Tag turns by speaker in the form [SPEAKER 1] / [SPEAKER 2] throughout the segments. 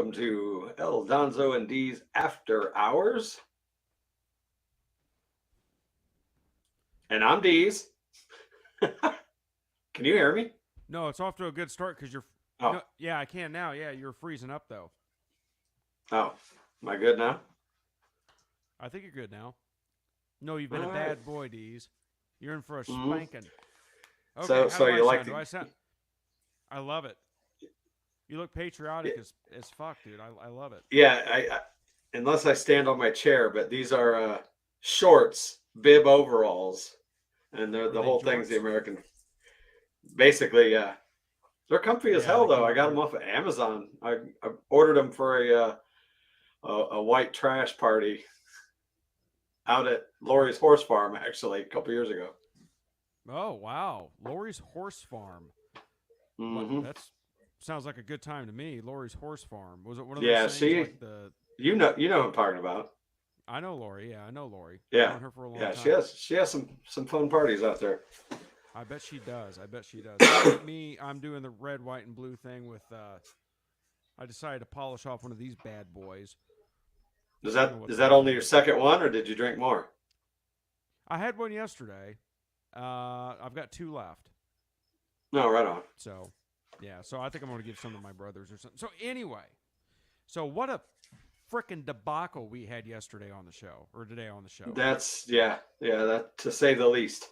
[SPEAKER 1] welcome to El Donzo and Deez After Hours. And I'm Deez. Can you hear me?
[SPEAKER 2] No, it's off to a good start because you're.
[SPEAKER 1] Oh,
[SPEAKER 2] No, yeah, I can now. Yeah, you're freezing up though.
[SPEAKER 1] oh, am I good now?
[SPEAKER 2] I think you're good now. No, you've been a
[SPEAKER 1] All right.
[SPEAKER 2] bad boy, Deez. You're in for a
[SPEAKER 1] Mm-hmm.
[SPEAKER 2] spanking. Okay,
[SPEAKER 1] So,
[SPEAKER 2] how
[SPEAKER 1] so
[SPEAKER 2] do I
[SPEAKER 1] you like
[SPEAKER 2] sound?
[SPEAKER 1] the?
[SPEAKER 2] Do I sound? I love it. You look patriotic as fuck, dude. I love it.
[SPEAKER 1] Yeah, unless I stand on my chair, but these are shorts, bib overalls, and they're
[SPEAKER 2] Are
[SPEAKER 1] the
[SPEAKER 2] they
[SPEAKER 1] whole thing's the
[SPEAKER 2] jorts?
[SPEAKER 1] American. Basically, yeah, they're comfy as
[SPEAKER 2] Yeah,
[SPEAKER 1] hell
[SPEAKER 2] they
[SPEAKER 1] though.
[SPEAKER 2] come
[SPEAKER 1] I
[SPEAKER 2] with
[SPEAKER 1] got them
[SPEAKER 2] the.
[SPEAKER 1] off of Amazon. I ordered them for a white trash party out at Lori's horse farm actually a couple years ago.
[SPEAKER 2] Oh wow, Lori's horse farm. What?
[SPEAKER 1] Hmm.
[SPEAKER 2] That's sounds like a good time to me. Lori's horse farm. Was it one of those
[SPEAKER 1] Yeah,
[SPEAKER 2] things
[SPEAKER 1] she,
[SPEAKER 2] like the?
[SPEAKER 1] you know what I'm talking about.
[SPEAKER 2] I know Lori. Yeah, I know Lori.
[SPEAKER 1] Yeah,
[SPEAKER 2] Known her for a long
[SPEAKER 1] yeah,
[SPEAKER 2] time.
[SPEAKER 1] she has some fun parties out there.
[SPEAKER 2] I bet she does. I bet she does. Unlike me, I'm doing the red, white, and blue thing with. I decided to polish off one of these bad boys.
[SPEAKER 1] Is
[SPEAKER 2] I don't know
[SPEAKER 1] that
[SPEAKER 2] what
[SPEAKER 1] is
[SPEAKER 2] the
[SPEAKER 1] that
[SPEAKER 2] hell
[SPEAKER 1] only
[SPEAKER 2] it
[SPEAKER 1] your
[SPEAKER 2] is.
[SPEAKER 1] second one, or did you drink more?
[SPEAKER 2] I had one yesterday. I've got two left.
[SPEAKER 1] No, right on.
[SPEAKER 2] So, yeah. So I think I'm going to give some to my brothers or something. So anyway, so what a freaking debacle we had yesterday on the show or today on the show.
[SPEAKER 1] That's yeah, that to say the least.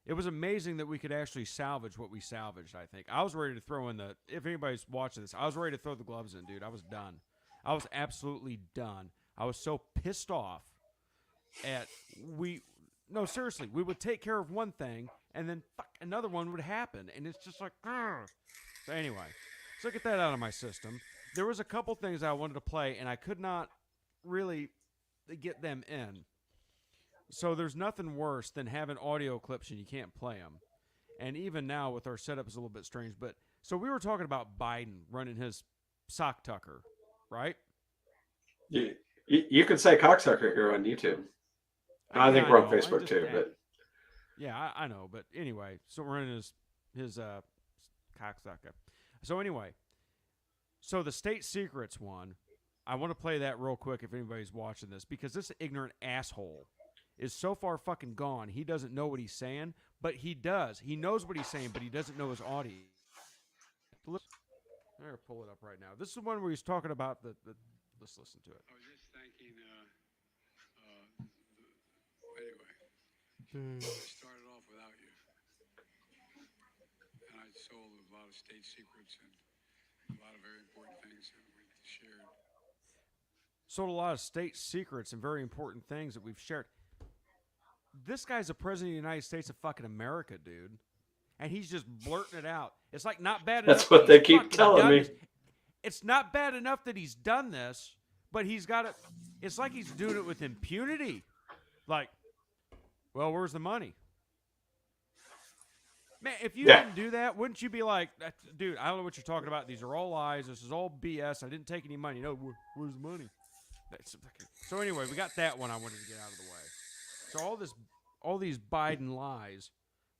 [SPEAKER 2] It was amazing that we could actually salvage what we salvaged, I think. I was ready to throw in the, if anybody's watching this, I was ready to throw the gloves in, dude. I was done. I was absolutely done. I was so pissed off at, no, seriously, we would take care of one thing and then fuck, another one would happen. And it's just like, grr. So anyway, so get that out of my system. There was a couple things I wanted to play and I could not really get them in. So there's nothing worse than having audio clips and you can't play them. And even now with our setup is a little bit strange. But so we were talking about Biden running his sock tucker, right?
[SPEAKER 1] You could say cocksucker here on YouTube. I
[SPEAKER 2] Yeah,
[SPEAKER 1] think
[SPEAKER 2] I
[SPEAKER 1] we're on
[SPEAKER 2] know. I
[SPEAKER 1] Facebook
[SPEAKER 2] just
[SPEAKER 1] too, but
[SPEAKER 2] yeah, I know. But anyway, so running his cocksucker. So anyway, so the state secrets one. I want to play that real quick if anybody's watching this because this ignorant asshole is so far fucking gone. He doesn't know what he's saying, but he does. He knows what he's saying, but he doesn't know his audience. I'm gonna pull it up right now. This is the one where he's talking about the. Let's listen to it.
[SPEAKER 3] I was just thanking, anyway, I started off without you. And I sold a lot of state secrets and a lot of very important things that we shared.
[SPEAKER 2] Sold a lot of state secrets and very important things that we've shared. This guy's the president of the United States of fucking America, dude. And he's just blurting it out. It's like not bad
[SPEAKER 1] that's
[SPEAKER 2] enough that
[SPEAKER 1] what they
[SPEAKER 2] he's
[SPEAKER 1] keep
[SPEAKER 2] fucking
[SPEAKER 1] telling
[SPEAKER 2] done
[SPEAKER 1] me.
[SPEAKER 2] this. It's not bad enough that he's done this, but he's got it. It's like he's doing it with impunity. Like, well, where's the money? Man, if you
[SPEAKER 1] Yeah,
[SPEAKER 2] didn't do that, wouldn't you be like, dude, I don't know what you're talking about. These are all lies. This is all BS. I didn't take any money. No, where's the money? So anyway, we got that one I wanted to get out of the way. So all these Biden lies.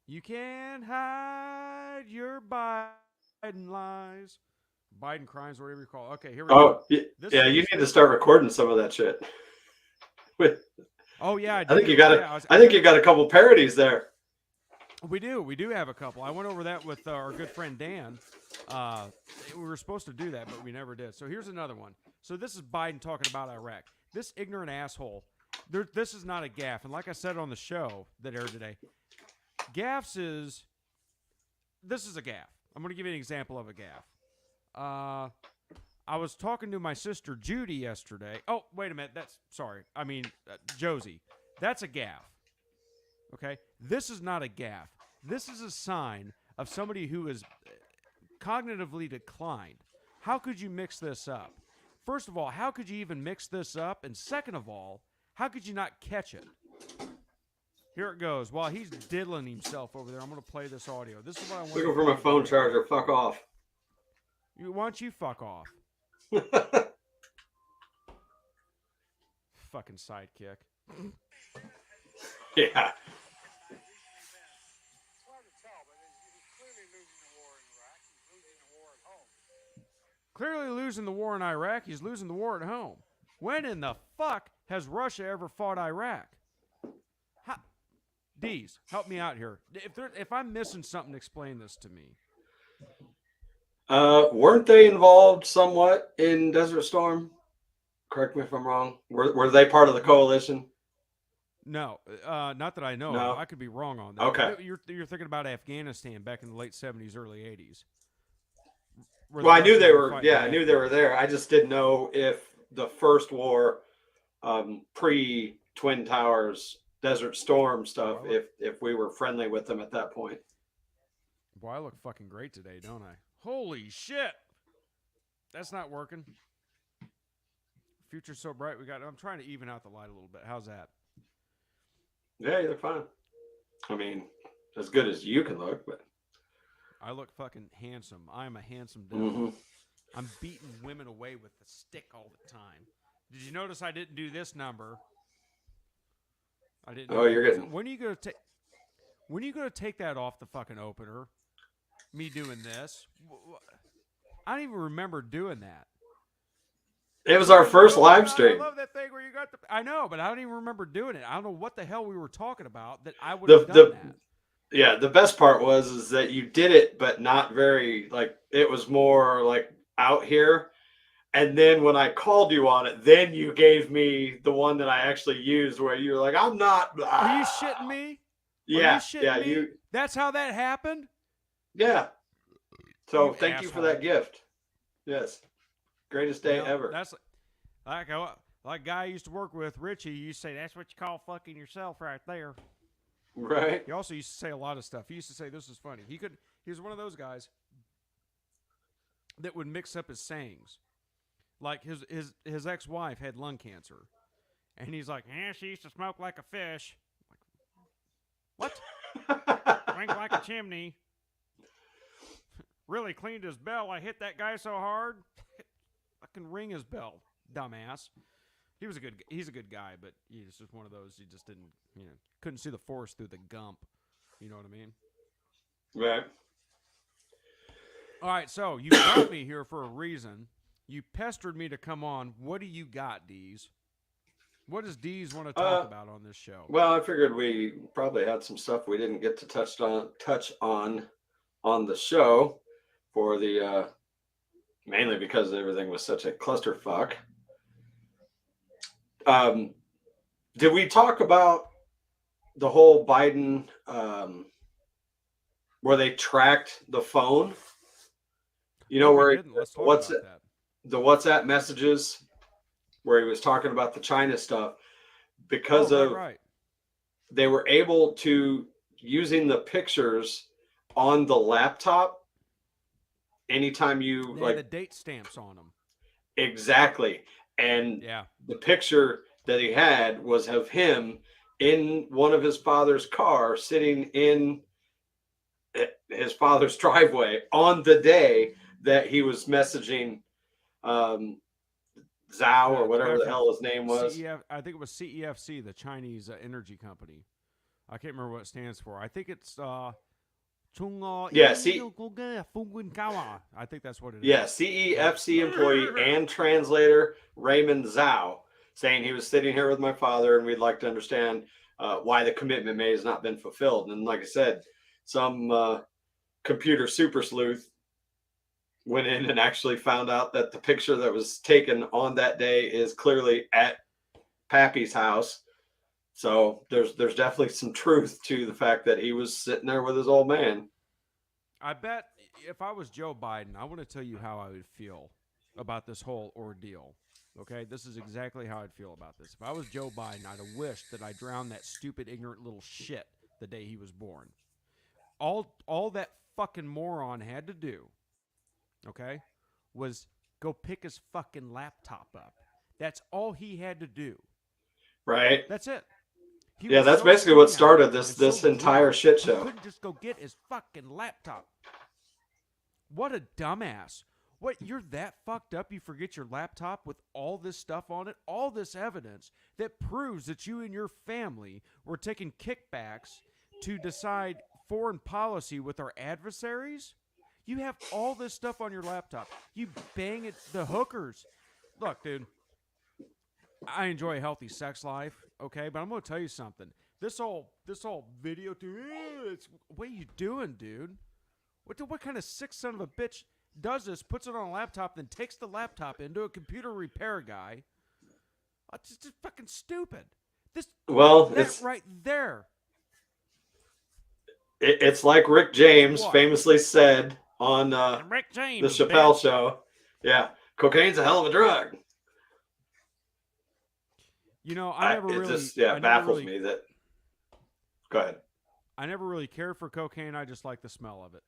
[SPEAKER 2] You can't hide your Biden lies. Biden crimes, whatever you call it. Okay, here we go.
[SPEAKER 1] oh
[SPEAKER 2] This
[SPEAKER 1] yeah,
[SPEAKER 2] is
[SPEAKER 1] you
[SPEAKER 2] the
[SPEAKER 1] need to start recording some of that shit. With
[SPEAKER 2] Oh yeah, I
[SPEAKER 1] I think you
[SPEAKER 2] do.
[SPEAKER 1] got
[SPEAKER 2] Yeah,
[SPEAKER 1] I think you got a couple parodies there.
[SPEAKER 2] We do. We do have a couple. I went over that with our good friend Dan. We were supposed to do that, but we never did. So here's another one. So this is Biden talking about Iraq. This ignorant asshole. This is not a gaffe. And like I said on the show that aired today, this is a gaffe. I'm going to give you an example of a gaffe. I was talking to my sister Judy yesterday. Oh, wait a minute. Josie. That's a gaffe. Okay? This is not a gaffe. This is a sign of somebody who is cognitively declined. How could you mix this up? First of all, how could you even mix this up? And second of all, how could you not catch it? Here it goes. While he's diddling himself over there, I'm going to play this audio. This is what I want.
[SPEAKER 1] Looking for my phone charger. Fuck off.
[SPEAKER 2] Why don't you fuck off? Fucking sidekick.
[SPEAKER 1] Yeah.
[SPEAKER 2] clearly losing the war in Iraq. He's losing the war at home. When in the fuck has Russia ever fought Iraq? Deez, help me out here. If I'm missing something, explain this to me.
[SPEAKER 1] Weren't they involved somewhat in Desert Storm? Correct me if I'm wrong. Were they part of the coalition?
[SPEAKER 2] No, not that I know
[SPEAKER 1] No.
[SPEAKER 2] of. I could be wrong on that.
[SPEAKER 1] Okay.
[SPEAKER 2] You're thinking about Afghanistan back in the late 70s, early 80s.
[SPEAKER 1] Well, I knew they were. Yeah, I knew they were there. I just didn't know if the first war, pre-Twin Towers, Desert Storm stuff, if we were friendly with them at that point.
[SPEAKER 2] Boy, I look fucking great today, don't I? Holy shit! That's not working. Future's so bright. I'm trying to even out the light a little bit. How's that?
[SPEAKER 1] Yeah, you look fine. I mean, as good as you can look, but
[SPEAKER 2] I look fucking handsome. I'm a handsome devil.
[SPEAKER 1] Mm-hmm.
[SPEAKER 2] I'm beating women away with the stick all the time. Did you notice I didn't do this number? I didn't.
[SPEAKER 1] Oh, you're getting.
[SPEAKER 2] When are you gonna take that off the fucking opener? Me doing this? I don't even remember doing that.
[SPEAKER 1] It was our first live stream.
[SPEAKER 2] I love that thing where you got the. I know, but I don't even remember doing it. I don't know what the hell we were talking about that I would have done that.
[SPEAKER 1] Yeah, the best part is that you did it, but not very, like, it was more like out here. And then when I called you on it, then you gave me the one that I actually used where you were like, I'm not. Blah.
[SPEAKER 2] Are you shitting me?
[SPEAKER 1] Yeah.
[SPEAKER 2] Yeah. Me? That's how that happened?
[SPEAKER 1] Yeah. So thank
[SPEAKER 2] asshole.
[SPEAKER 1] you for that gift. Yes. Greatest day ever.
[SPEAKER 2] That's like guy I used to work with, Richie, you say that's what you call fucking yourself right there.
[SPEAKER 1] Right.
[SPEAKER 2] He also used to say a lot of stuff. He used to say this is funny. He was one of those guys that would mix up his sayings. Like his ex-wife had lung cancer. And he's like, yeah, she used to smoke like a fish. Like, what? Drink like a chimney. Really cleaned his bell. I hit that guy so hard. Fucking ring his bell, dumbass. He's a good guy, but he's just one of those. He just didn't, couldn't see the forest through the gump. You know what I mean?
[SPEAKER 1] Right.
[SPEAKER 2] All right, so you brought me here for a reason. You pestered me to come on. What do you got, Deez? What does Deez want to talk about on this show?
[SPEAKER 1] Well, I figured we probably had some stuff we didn't get to touch on the show for the mainly because everything was such a clusterfuck. Did we talk about the whole Biden where they tracked the phone? You know, where the WhatsApp messages where he was talking about the China stuff because they were able to, using the pictures on the laptop, anytime you
[SPEAKER 2] they had the date stamps on them.
[SPEAKER 1] Exactly. And the picture that he had was of him in one of his father's car sitting in his father's driveway on the day that he was messaging Zhao or whatever the hell his name was.
[SPEAKER 2] I think it was CEFC, the Chinese energy company. I can't remember what it stands for. I think it's I think that's what it is.
[SPEAKER 1] Yeah, CEFC employee and translator Raymond Zhao saying he was sitting here with my father and we'd like to understand why the commitment made has not been fulfilled. And like I said, some computer super sleuth went in and actually found out that the picture that was taken on that day is clearly at Pappy's house. So there's definitely some truth to the fact that he was sitting there with his old man.
[SPEAKER 2] I bet if I was Joe Biden, I want to tell you how I would feel about this whole ordeal. Okay, this is exactly how I'd feel about this. If I was Joe Biden, I'd have wished that I drowned that stupid, ignorant little shit the day he was born. All that fucking moron had to do, okay, was go pick his fucking laptop up. That's all he had to do.
[SPEAKER 1] Right.
[SPEAKER 2] That's it.
[SPEAKER 1] Yeah, that's basically what started this entire shit show.
[SPEAKER 2] He couldn't just go get his fucking laptop. What a dumbass. What, you're that fucked up you forget your laptop with all this stuff on it? All this evidence that proves that you and your family were taking kickbacks to decide foreign policy with our adversaries? You have all this stuff on your laptop. You bang it, the hookers. Look, dude, I enjoy a healthy sex life, okay? But I'm going to tell you something. This whole video thing, what are you doing, dude? What kind of sick son of a bitch does this, puts it on a laptop, then takes the laptop into a computer repair guy? It's just fucking stupid. It's right there.
[SPEAKER 1] It's like Rick James
[SPEAKER 2] What?
[SPEAKER 1] famously said on
[SPEAKER 2] Rick James,
[SPEAKER 1] the Chappelle
[SPEAKER 2] bitch.
[SPEAKER 1] show. Yeah, cocaine's a hell of a drug.
[SPEAKER 2] You know, it
[SPEAKER 1] just baffles me that. Go ahead.
[SPEAKER 2] I never really cared for cocaine. I just like the smell of it.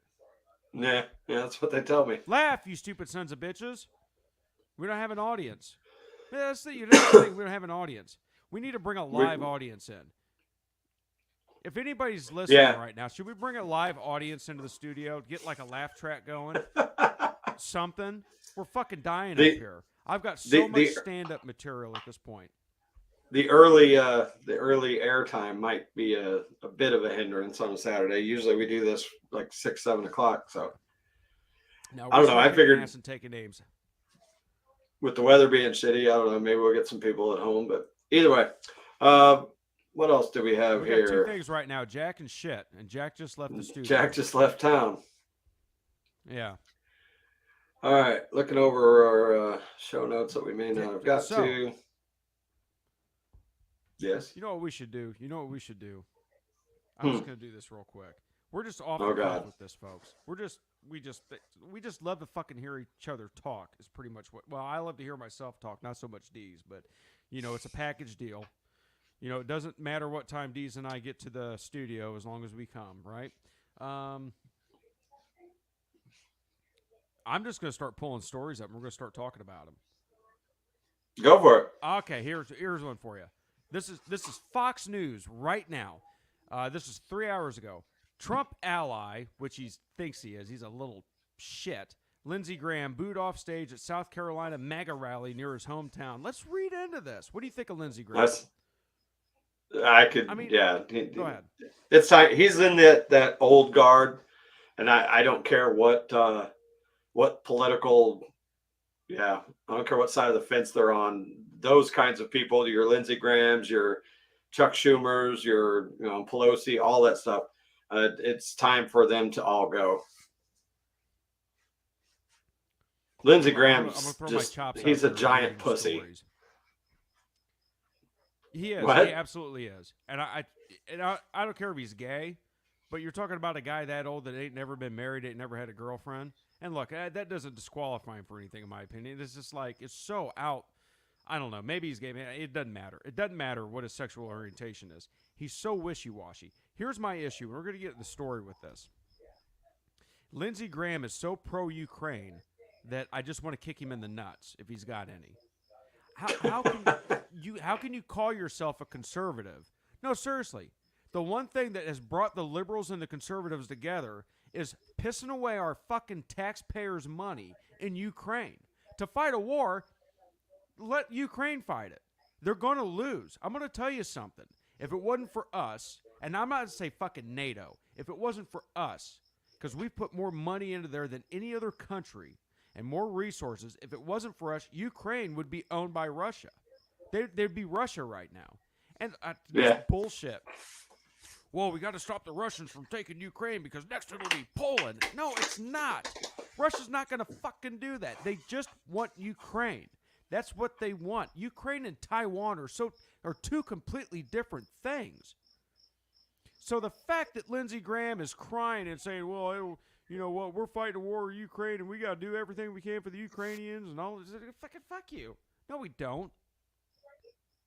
[SPEAKER 1] Yeah, that's what they tell me.
[SPEAKER 2] Laugh, you stupid sons of bitches. We don't have an audience. Yeah, that's the thing. We don't have an audience. We need to bring a live audience in. If anybody's listening right now, should we bring a live audience into the studio? Get like a laugh track going? Something? We're fucking dying up here. I've got so much stand-up material at this point.
[SPEAKER 1] The early airtime might be a bit of a hindrance on a Saturday. Usually we do this like 6, 7 o'clock. So
[SPEAKER 2] no,
[SPEAKER 1] I don't know. I figured
[SPEAKER 2] and taking names.
[SPEAKER 1] With the weather being shitty, I don't know. Maybe we'll get some people at home. But either way, what else do we have here?
[SPEAKER 2] We got 2 things right now: Jack and shit. And Jack just left the studio.
[SPEAKER 1] Jack just left town.
[SPEAKER 2] Yeah.
[SPEAKER 1] All right, looking over our show notes that we may not have got to. Yes.
[SPEAKER 2] You know what we should do? I'm just gonna do this real quick. We're just off the cuff with this, folks. We just love to fucking hear each other talk. Is pretty much what. Well, I love to hear myself talk, not so much Deez, but it's a package deal. It doesn't matter what time Deez and I get to the studio as long as we come, right? I'm just gonna start pulling stories up, and we're gonna start talking about them.
[SPEAKER 1] Go for it.
[SPEAKER 2] Okay, here's one for you. This is Fox News right now. This is 3 hours ago. Trump ally, which he thinks he is, he's a little shit. Lindsey Graham booed off stage at South Carolina MAGA rally near his hometown. Let's read into this. What do you think of Lindsey Graham?
[SPEAKER 1] Go ahead.
[SPEAKER 2] It's
[SPEAKER 1] time. He's in that old guard, and I don't care what political. Yeah, I don't care what side of the fence they're on. Those kinds of people, your Lindsey Grahams, your Chuck Schumers, your Pelosi, all that stuff. It's time for them to all go. Lindsey Graham's he's a giant pussy.
[SPEAKER 2] Stories. He is.
[SPEAKER 1] What?
[SPEAKER 2] He absolutely is. And I don't care if he's gay, but you're talking about a guy that old that ain't never been married, ain't never had a girlfriend. And look, that doesn't disqualify him for anything, in my opinion. It's just like, it's so out. I don't know. Maybe he's gay. It doesn't matter. It doesn't matter what his sexual orientation is. He's so wishy-washy. Here's my issue. We're going to get the story with this. Lindsey Graham is so pro-Ukraine that I just want to kick him in the nuts if he's got any. How can you call yourself a conservative? No, seriously. The one thing that has brought the liberals and the conservatives together is pissing away our fucking taxpayers' money in Ukraine. To fight a war, let Ukraine fight it. They're going to lose. I'm going to tell you something. If it wasn't for us, and I'm not going to say fucking NATO, if it wasn't for us, because we put more money into there than any other country and more resources, if it wasn't for us, Ukraine would be owned by Russia. They'd be Russia right now. And this bullshit. Well, we got to stop the Russians from taking Ukraine because next it'll be Poland. No, it's not. Russia's not going to fucking do that. They just want Ukraine. That's what they want. Ukraine and Taiwan are two completely different things. So the fact that Lindsey Graham is crying and saying, well, you know what, we're fighting a war in Ukraine and we got to do everything we can for the Ukrainians and all this, fuck you. No, we don't.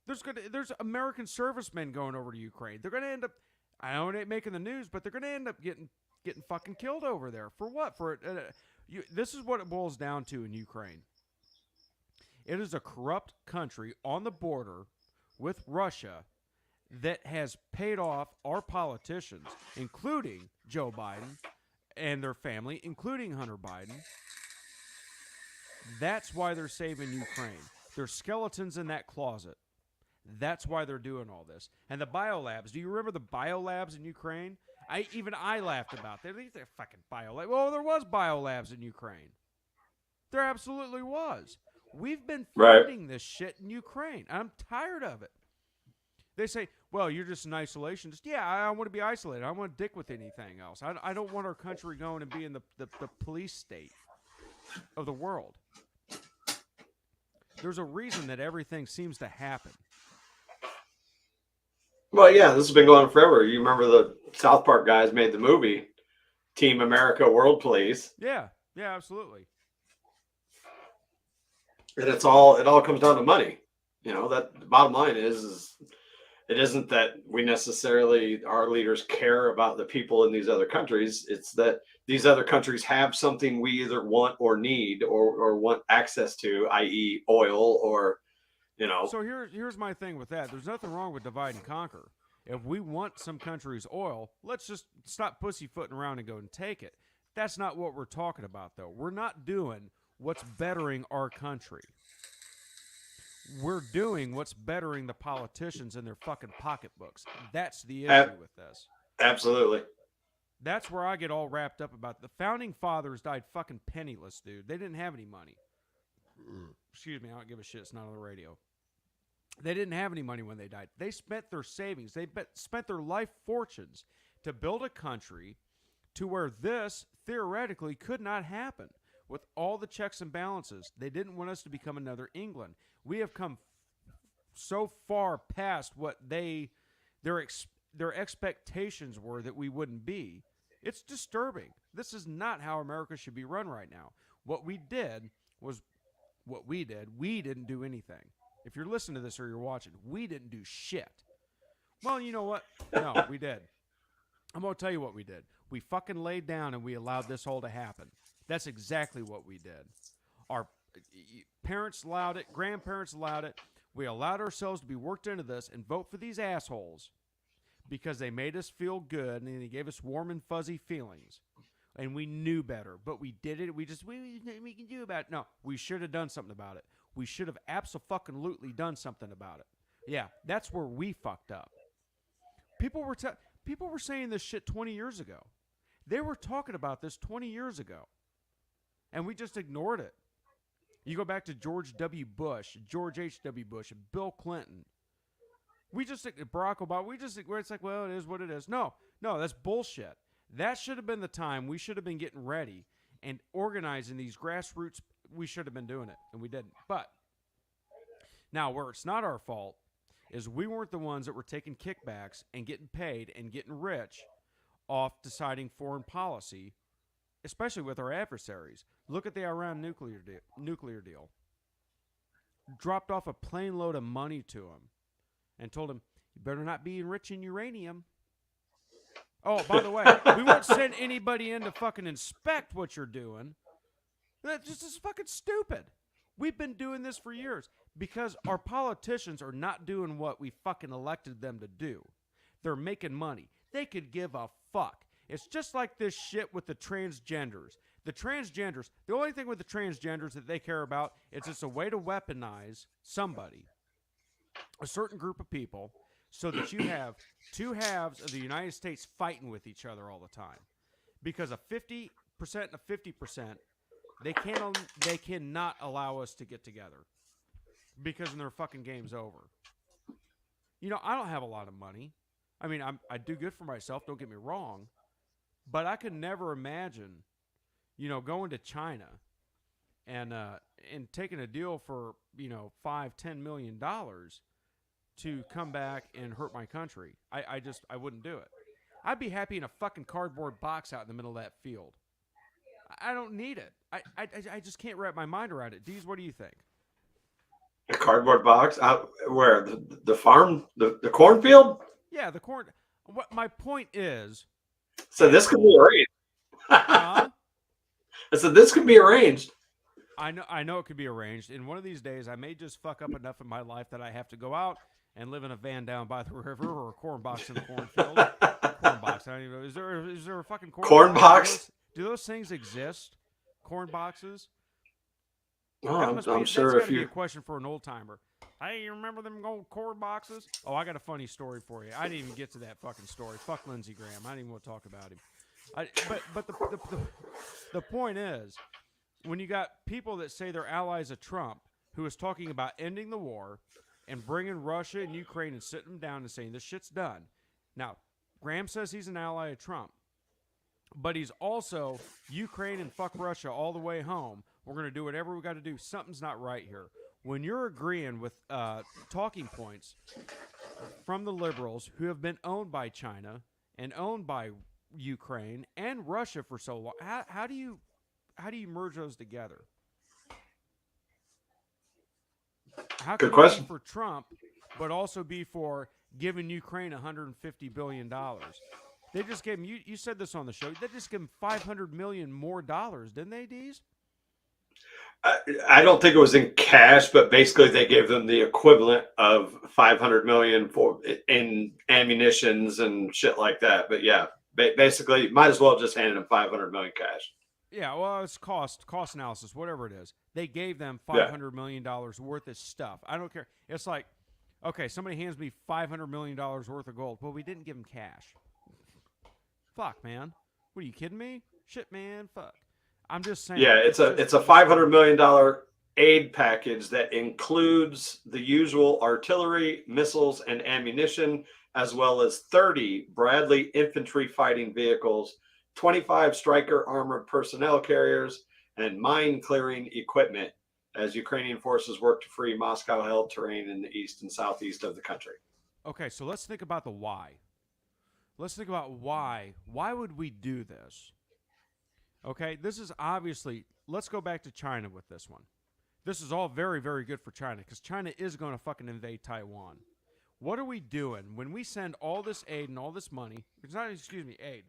[SPEAKER 2] There's American servicemen going over to Ukraine. They're going to end up, I know it ain't making the news, but they're going to end up getting fucking killed over there. For what? This is what it boils down to in Ukraine. It is a corrupt country on the border with Russia that has paid off our politicians, including Joe Biden and their family, including Hunter Biden. That's why they're saving Ukraine. There's skeletons in that closet. That's why they're doing all this. And the biolabs, do you remember the biolabs in Ukraine? I laughed about that. They're fucking biolabs. Well, there was biolabs in Ukraine. There absolutely was. We've been
[SPEAKER 1] Right.
[SPEAKER 2] funding this shit in Ukraine. I'm tired of it. They say, well, you're just an isolationist. Yeah, I want to be isolated. I don't want to dick with anything else. I don't want our country going and being the police state of the world. There's a reason that everything seems to happen.
[SPEAKER 1] Well, yeah, this has been going on forever. You remember the South Park guys made the movie Team America World Police.
[SPEAKER 2] Yeah, absolutely.
[SPEAKER 1] And it all comes down to money. That the bottom line is it isn't that we necessarily, our leaders care about the people in these other countries. It's that these other countries have something we either want or need or want access to, i.e. oil or,
[SPEAKER 2] So here's my thing with that. There's nothing wrong with divide and conquer. If we want some country's oil, let's just stop pussyfooting around and go and take it. That's not what we're talking about, though. We're not doing what's bettering our country. We're doing what's bettering the politicians and their fucking pocketbooks. That's the issue with this.
[SPEAKER 1] Absolutely.
[SPEAKER 2] That's where I get all wrapped up about it. The founding fathers died fucking penniless, dude. They didn't have any money. Excuse me, I don't give a shit. It's not on the radio. They didn't have any money when they died. They spent their savings. They spent their life fortunes to build a country to where this theoretically could not happen. With all the checks and balances, they didn't want us to become another England. We have come so far past what their expectations were that we wouldn't be. It's disturbing. This is not how America should be run right now. What we did was what we did. We didn't do anything. If you're listening to this or you're watching, we didn't do shit. Well, you know what? No, we did. I'm going to tell you what we did. We fucking laid down and we allowed this all to happen. That's exactly what we did. Our parents allowed it. Grandparents allowed it. We allowed ourselves to be worked into this and vote for these assholes because they made us feel good and they gave us warm and fuzzy feelings. And we knew better, but we did it. We can do about it. No, we should have done something about it. We should have abso-fucking-lutely done something about it. Yeah, that's where we fucked up. People were saying this shit 20 years ago. They were talking about this 20 years ago. And we just ignored it. You go back to George W. Bush, George H.W. Bush, and Bill Clinton. Barack Obama, it's like, well, it is what it is. No, that's bullshit. That should have been the time we should have been getting ready and organizing these grassroots. We should have been doing it, and we didn't. But now where it's not our fault is we weren't the ones that were taking kickbacks and getting paid and getting rich off deciding foreign policy, especially with our adversaries. Look at the Iran nuclear deal. Dropped off a plane load of money to him and told him, you better not be enriching uranium. Oh, by the way, we won't send anybody in to fucking inspect what you're doing. That's just fucking stupid. We've been doing this for years because our politicians are not doing what we fucking elected them to do. They're making money. They could give a fuck. It's just like this shit with the transgenders. The only thing with the transgenders that they care about is it's a way to weaponize somebody, a certain group of people, so that you have two halves of the United States fighting with each other all the time. Because a 50% and a 50%, they cannot allow us to get together. Because then their fucking game's over. I don't have a lot of money. I mean, I do good for myself, don't get me wrong. But I could never imagine, going to China and taking a deal for, $5-10 million to come back and hurt my country. I wouldn't do it. I'd be happy in a fucking cardboard box out in the middle of that field. I don't need it. I just can't wrap my mind around it. Deez, what do you think?
[SPEAKER 1] A cardboard box? Out where? The farm? The cornfield?
[SPEAKER 2] Yeah, the corn. What my point is.
[SPEAKER 1] So this could be arranged. I said this could be arranged.
[SPEAKER 2] I know it could be arranged. And one of these days, I may just fuck up enough in my life that I have to go out and live in a van down by the river or a corn box in the cornfield. Corn box. I don't even know. Is there a fucking
[SPEAKER 1] corn box?
[SPEAKER 2] Do those things exist? Corn boxes?
[SPEAKER 1] Oh, I'm sure
[SPEAKER 2] that's
[SPEAKER 1] if you.
[SPEAKER 2] Be a question for an old timer. Hey, you remember them gold cord boxes? Oh, I got a funny story for you. I didn't even get to that fucking story. Fuck Lindsey Graham. I didn't even want to talk about him. But the point is, when you got people that say they're allies of Trump, who is talking about ending the war and bringing Russia and Ukraine and sitting them down and saying this shit's done. Now, Graham says he's an ally of Trump, but he's also Ukraine and fuck Russia all the way home. We're going to do whatever we got to do. Something's not right here. When you're agreeing with talking points from the liberals who have been owned by China and owned by Ukraine and Russia for so long, how do you merge those together? How can
[SPEAKER 1] Good question.
[SPEAKER 2] you be for Trump, but also be for giving Ukraine $150 billion? They just gave him, you said this on the show, they just gave him $500 million more dollars, didn't they, Deez?
[SPEAKER 1] I don't think it was in cash, but basically they gave them the equivalent of 500 million in ammunitions and shit like that. But yeah, basically, might as well just handed them 500 million cash.
[SPEAKER 2] Yeah, well, it's cost analysis, whatever it is. They gave them $500 million worth of stuff. I don't care. It's like, okay, somebody hands me $500 million worth of gold. Well, we didn't give them cash. Fuck, man. What are you kidding me? Shit, man. Fuck. I'm just saying.
[SPEAKER 1] Yeah, it's a $500 million aid package that includes the usual artillery, missiles, and ammunition, as well as 30 Bradley infantry fighting vehicles, 25 Stryker armored personnel carriers, and mine clearing equipment as Ukrainian forces work to free Moscow-held terrain in the east and southeast of the country.
[SPEAKER 2] Okay, so let's think about the why. Let's think about why. Why would we do this? Okay, this is obviously, let's go back to China with this one. This is all very, very good for China because China is going to fucking invade Taiwan. What are we doing when we send all this aid and all this money? It's not, aid.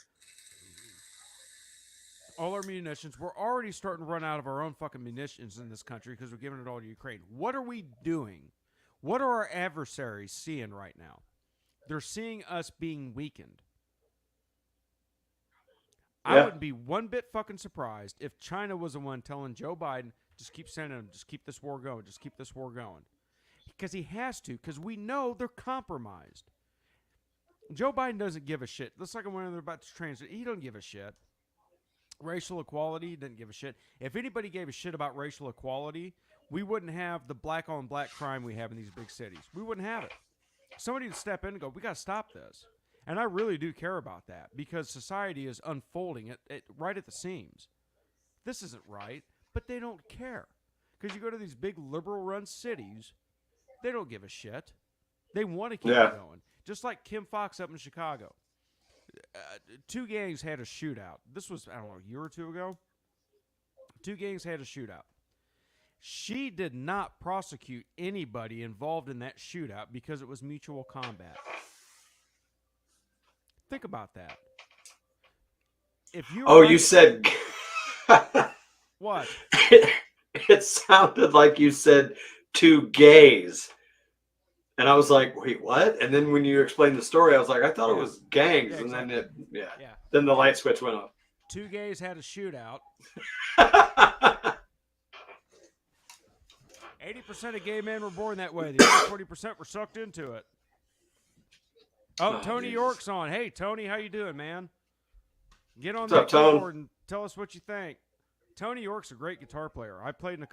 [SPEAKER 2] All our munitions. We're already starting to run out of our own fucking munitions in this country because we're giving it all to Ukraine. What are we doing? What are our adversaries seeing right now? They're seeing us being weakened. I wouldn't be one bit fucking surprised if China was the one telling Joe Biden, just keep sending them, just keep this war going, just keep this war going. Because he has to, because we know they're compromised. Joe Biden doesn't give a shit. Looks like when they're about to transit, he don't give a shit. Racial equality, he doesn't give a shit. If anybody gave a shit about racial equality, we wouldn't have the black on black crime we have in these big cities. We wouldn't have it. Somebody would step in and go, we got to stop this. And I really do care about that because society is unfolding right at the seams. This isn't right, but they don't care. Because you go to these big liberal-run cities, they don't give a shit. They want to keep it going. Just like Kim Fox up in Chicago. Two gangs had a shootout. This was, I don't know, a year or two ago. Two gangs had a shootout. She did not prosecute anybody involved in that shootout because it was mutual combat. Think about that. If you
[SPEAKER 1] you said
[SPEAKER 2] what?
[SPEAKER 1] It sounded like you said two gays. And I was like, wait, what? And then when you explained the story, I was like, I thought it was gangs.
[SPEAKER 2] Yeah,
[SPEAKER 1] and
[SPEAKER 2] exactly.
[SPEAKER 1] then then the light switch went off.
[SPEAKER 2] Two gays had a shootout. 80% of gay men were born that way. The other 20% were sucked into it. Oh, Tony
[SPEAKER 1] Jesus.
[SPEAKER 2] York's on. Hey, Tony, how you doing, man? Get on
[SPEAKER 1] What's
[SPEAKER 2] that
[SPEAKER 1] up, Tone?
[SPEAKER 2] keyboard and tell us what you think. Tony York's a great guitar player. I played in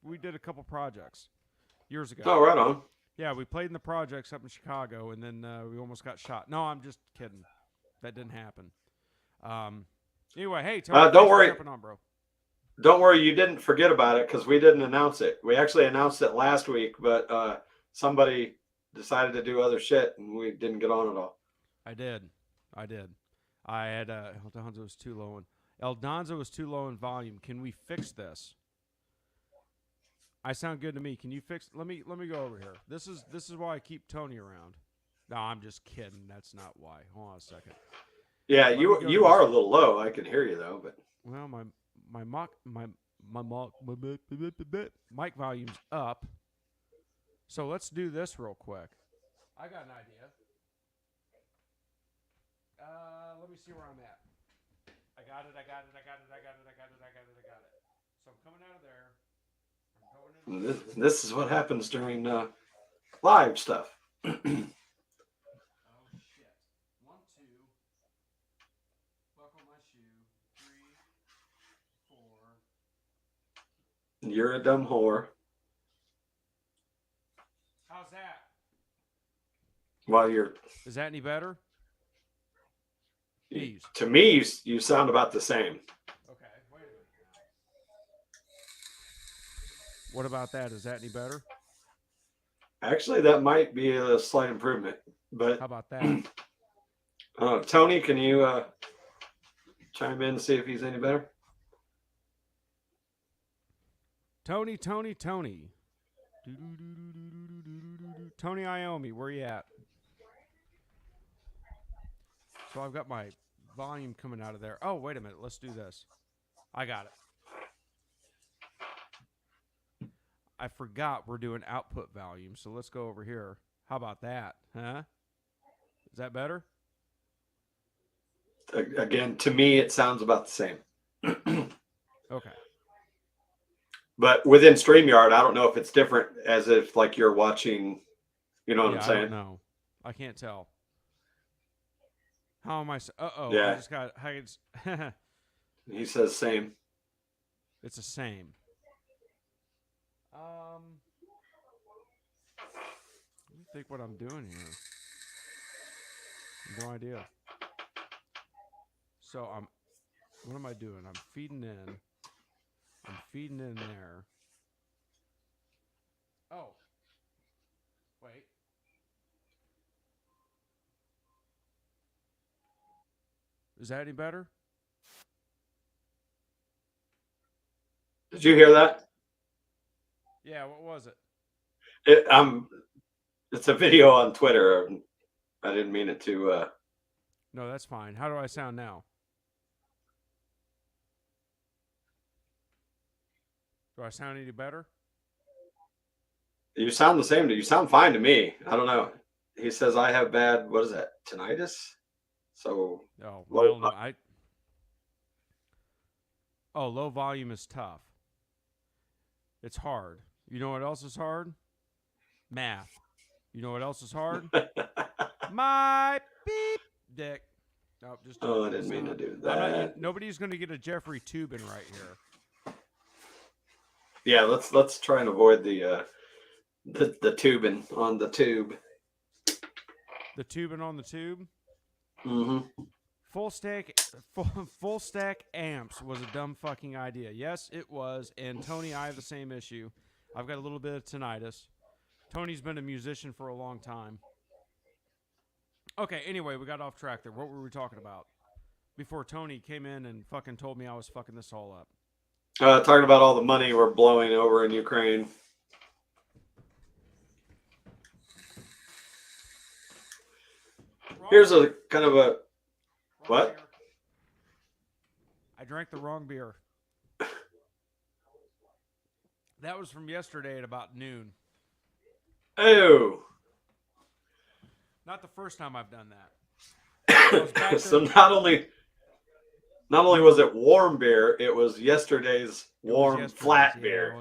[SPEAKER 2] we did a couple projects years ago.
[SPEAKER 1] Oh, right on.
[SPEAKER 2] Yeah, we played in the projects up in Chicago, and then we almost got shot. No, I'm just kidding. That didn't happen. Anyway, hey, Tony,
[SPEAKER 1] don't worry.
[SPEAKER 2] On, bro.
[SPEAKER 1] Don't worry, you didn't forget about it because we didn't announce it. We actually announced it last week, but somebody decided to do other shit, and we didn't get on at all.
[SPEAKER 2] I did. I had Donzo was too low in volume. Can we fix this? I sound good to me. Can you fix? Let me go over here. This is why I keep Tony around. No, I'm just kidding. That's not why. Hold on a second.
[SPEAKER 1] Yeah, you are a little low. I can hear you though, but
[SPEAKER 2] well, my mic volume's up. So let's do this real quick. I got an idea. Let me see where I'm at. I got it. So I'm coming out of there.
[SPEAKER 1] this is what happens during live stuff.
[SPEAKER 2] Oh shit. 1, 2. Buckle my shoe. 3, 4.
[SPEAKER 1] You're a dumb whore.
[SPEAKER 2] How's that?
[SPEAKER 1] While you're,
[SPEAKER 2] Is that any better? Deez.
[SPEAKER 1] to me, you sound about the same.
[SPEAKER 2] Okay, wait a minute now. What about that? Is that any better?
[SPEAKER 1] Actually, that might be a slight improvement. But
[SPEAKER 2] How about that?
[SPEAKER 1] Tony, can you chime in and see if he's any better?
[SPEAKER 2] Tony. Tony Iommi, where you at? So I've got my volume coming out of there. Oh, wait a minute. Let's do this. I got it. I forgot we're doing output volume, so let's go over here. How about that? Huh? Is that better?
[SPEAKER 1] Again, to me, it sounds about the same.
[SPEAKER 2] Okay.
[SPEAKER 1] But within StreamYard, I don't know if it's different as if like you're watching, you know what I'm
[SPEAKER 2] I
[SPEAKER 1] saying?
[SPEAKER 2] don't know. I can't tell. How am I? Uh-oh.
[SPEAKER 1] Yeah.
[SPEAKER 2] I just got...
[SPEAKER 1] He says same.
[SPEAKER 2] It's the same. Let me think what I'm doing here. No idea. So what am I doing? I'm feeding in. I'm feeding in there. Oh. Wait. Is that any better?
[SPEAKER 1] Did you hear that?
[SPEAKER 2] Yeah, what was it?
[SPEAKER 1] It's a video on Twitter. I didn't mean it to.
[SPEAKER 2] No, that's fine. How do I sound now? Do I sound any better?
[SPEAKER 1] You sound the same. You sound fine to me. I don't know. He says I have bad. What is that? Tinnitus. So.
[SPEAKER 2] Oh,
[SPEAKER 1] Low
[SPEAKER 2] I don't know. Low volume is tough. It's hard. You know what else is hard? Math. You know what else is hard? My beep dick. Nope, just
[SPEAKER 1] Oh, I didn't mean to do that.
[SPEAKER 2] Nobody's going to get a Jeffrey Tubin right here.
[SPEAKER 1] Yeah, let's try and avoid the tubing on the tube.
[SPEAKER 2] The tubing on the tube.
[SPEAKER 1] Mm-hmm.
[SPEAKER 2] Full stack amps was a dumb fucking idea. Yes, it was. And Tony, I have the same issue. I've got a little bit of tinnitus. Tony's been a musician for a long time. Okay, anyway, we got off track there. What were we talking about? Before Tony came in and fucking told me I was fucking this all up.
[SPEAKER 1] Talking about all the money we're blowing over in Ukraine. Here's a kind of a what?
[SPEAKER 2] Beer. I drank the wrong beer. That was from yesterday at about noon.
[SPEAKER 1] Oh.
[SPEAKER 2] Not the first time I've done that.
[SPEAKER 1] So not only was it warm beer, it was yesterday's warm flat beer.
[SPEAKER 2] It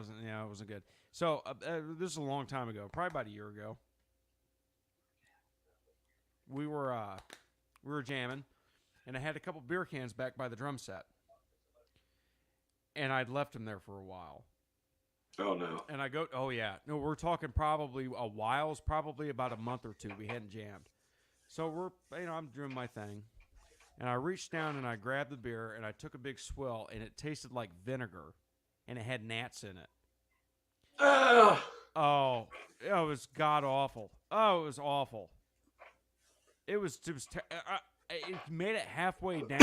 [SPEAKER 2] wasn't good. So this is a long time ago, probably about a year ago. We were jamming, and I had a couple beer cans back by the drum set, and I'd left them there for a while.
[SPEAKER 1] Oh no!
[SPEAKER 2] And I go, oh yeah, no, we're talking probably a while, probably about a month or two. We hadn't jammed, so I'm doing my thing, and I reached down and I grabbed the beer and I took a big swill, and it tasted like vinegar, and it had gnats in it. Oh, it was god awful. Oh, it was awful. It made it halfway down.